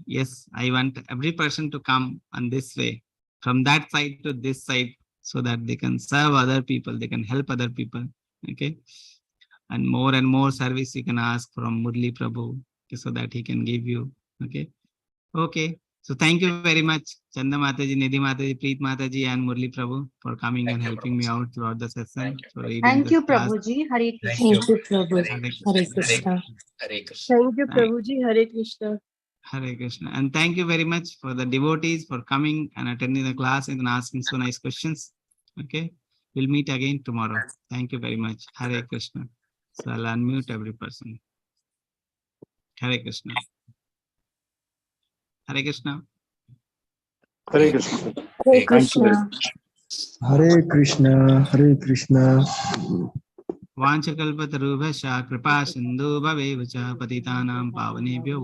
yes, I want every person to come on this way, from that side to this side, so that they can serve other people, they can help other people. Okay. And more service you can ask from Murli Prabhu, okay, so that he can give you. Okay. Okay. So thank you very much, Chanda Mataji, Nidhi Mataji, Preet Mataji, and Murli Prabhu for coming
Thank
and
you,
helping me
Prabhuji.
out throughout the session.
Thank you.
For reading
Thank
this
you,
class.
Prabhuji. Hare
Thank
Krishna.
you.
Thank you, Prabhu.
Hare
Hare Krishna.
Hare Krishna.
Thank you,
Right.
Prabhuji. Hare Krishna.
Hare Krishna. And thank you very much for the devotees for coming and attending the class and asking so nice questions. Okay. We'll meet again tomorrow. Thank you very much. Hare Krishna. So I'll unmute every person. Hare Krishna. Hare Krishna.
Hare Krishna.
Hare
Thank you.
Krishna.
Hare Krishna, Hare Krishna.
Vanchakalpatarubhasya kripa sindhu bhavevacha patitanam pavanebhyo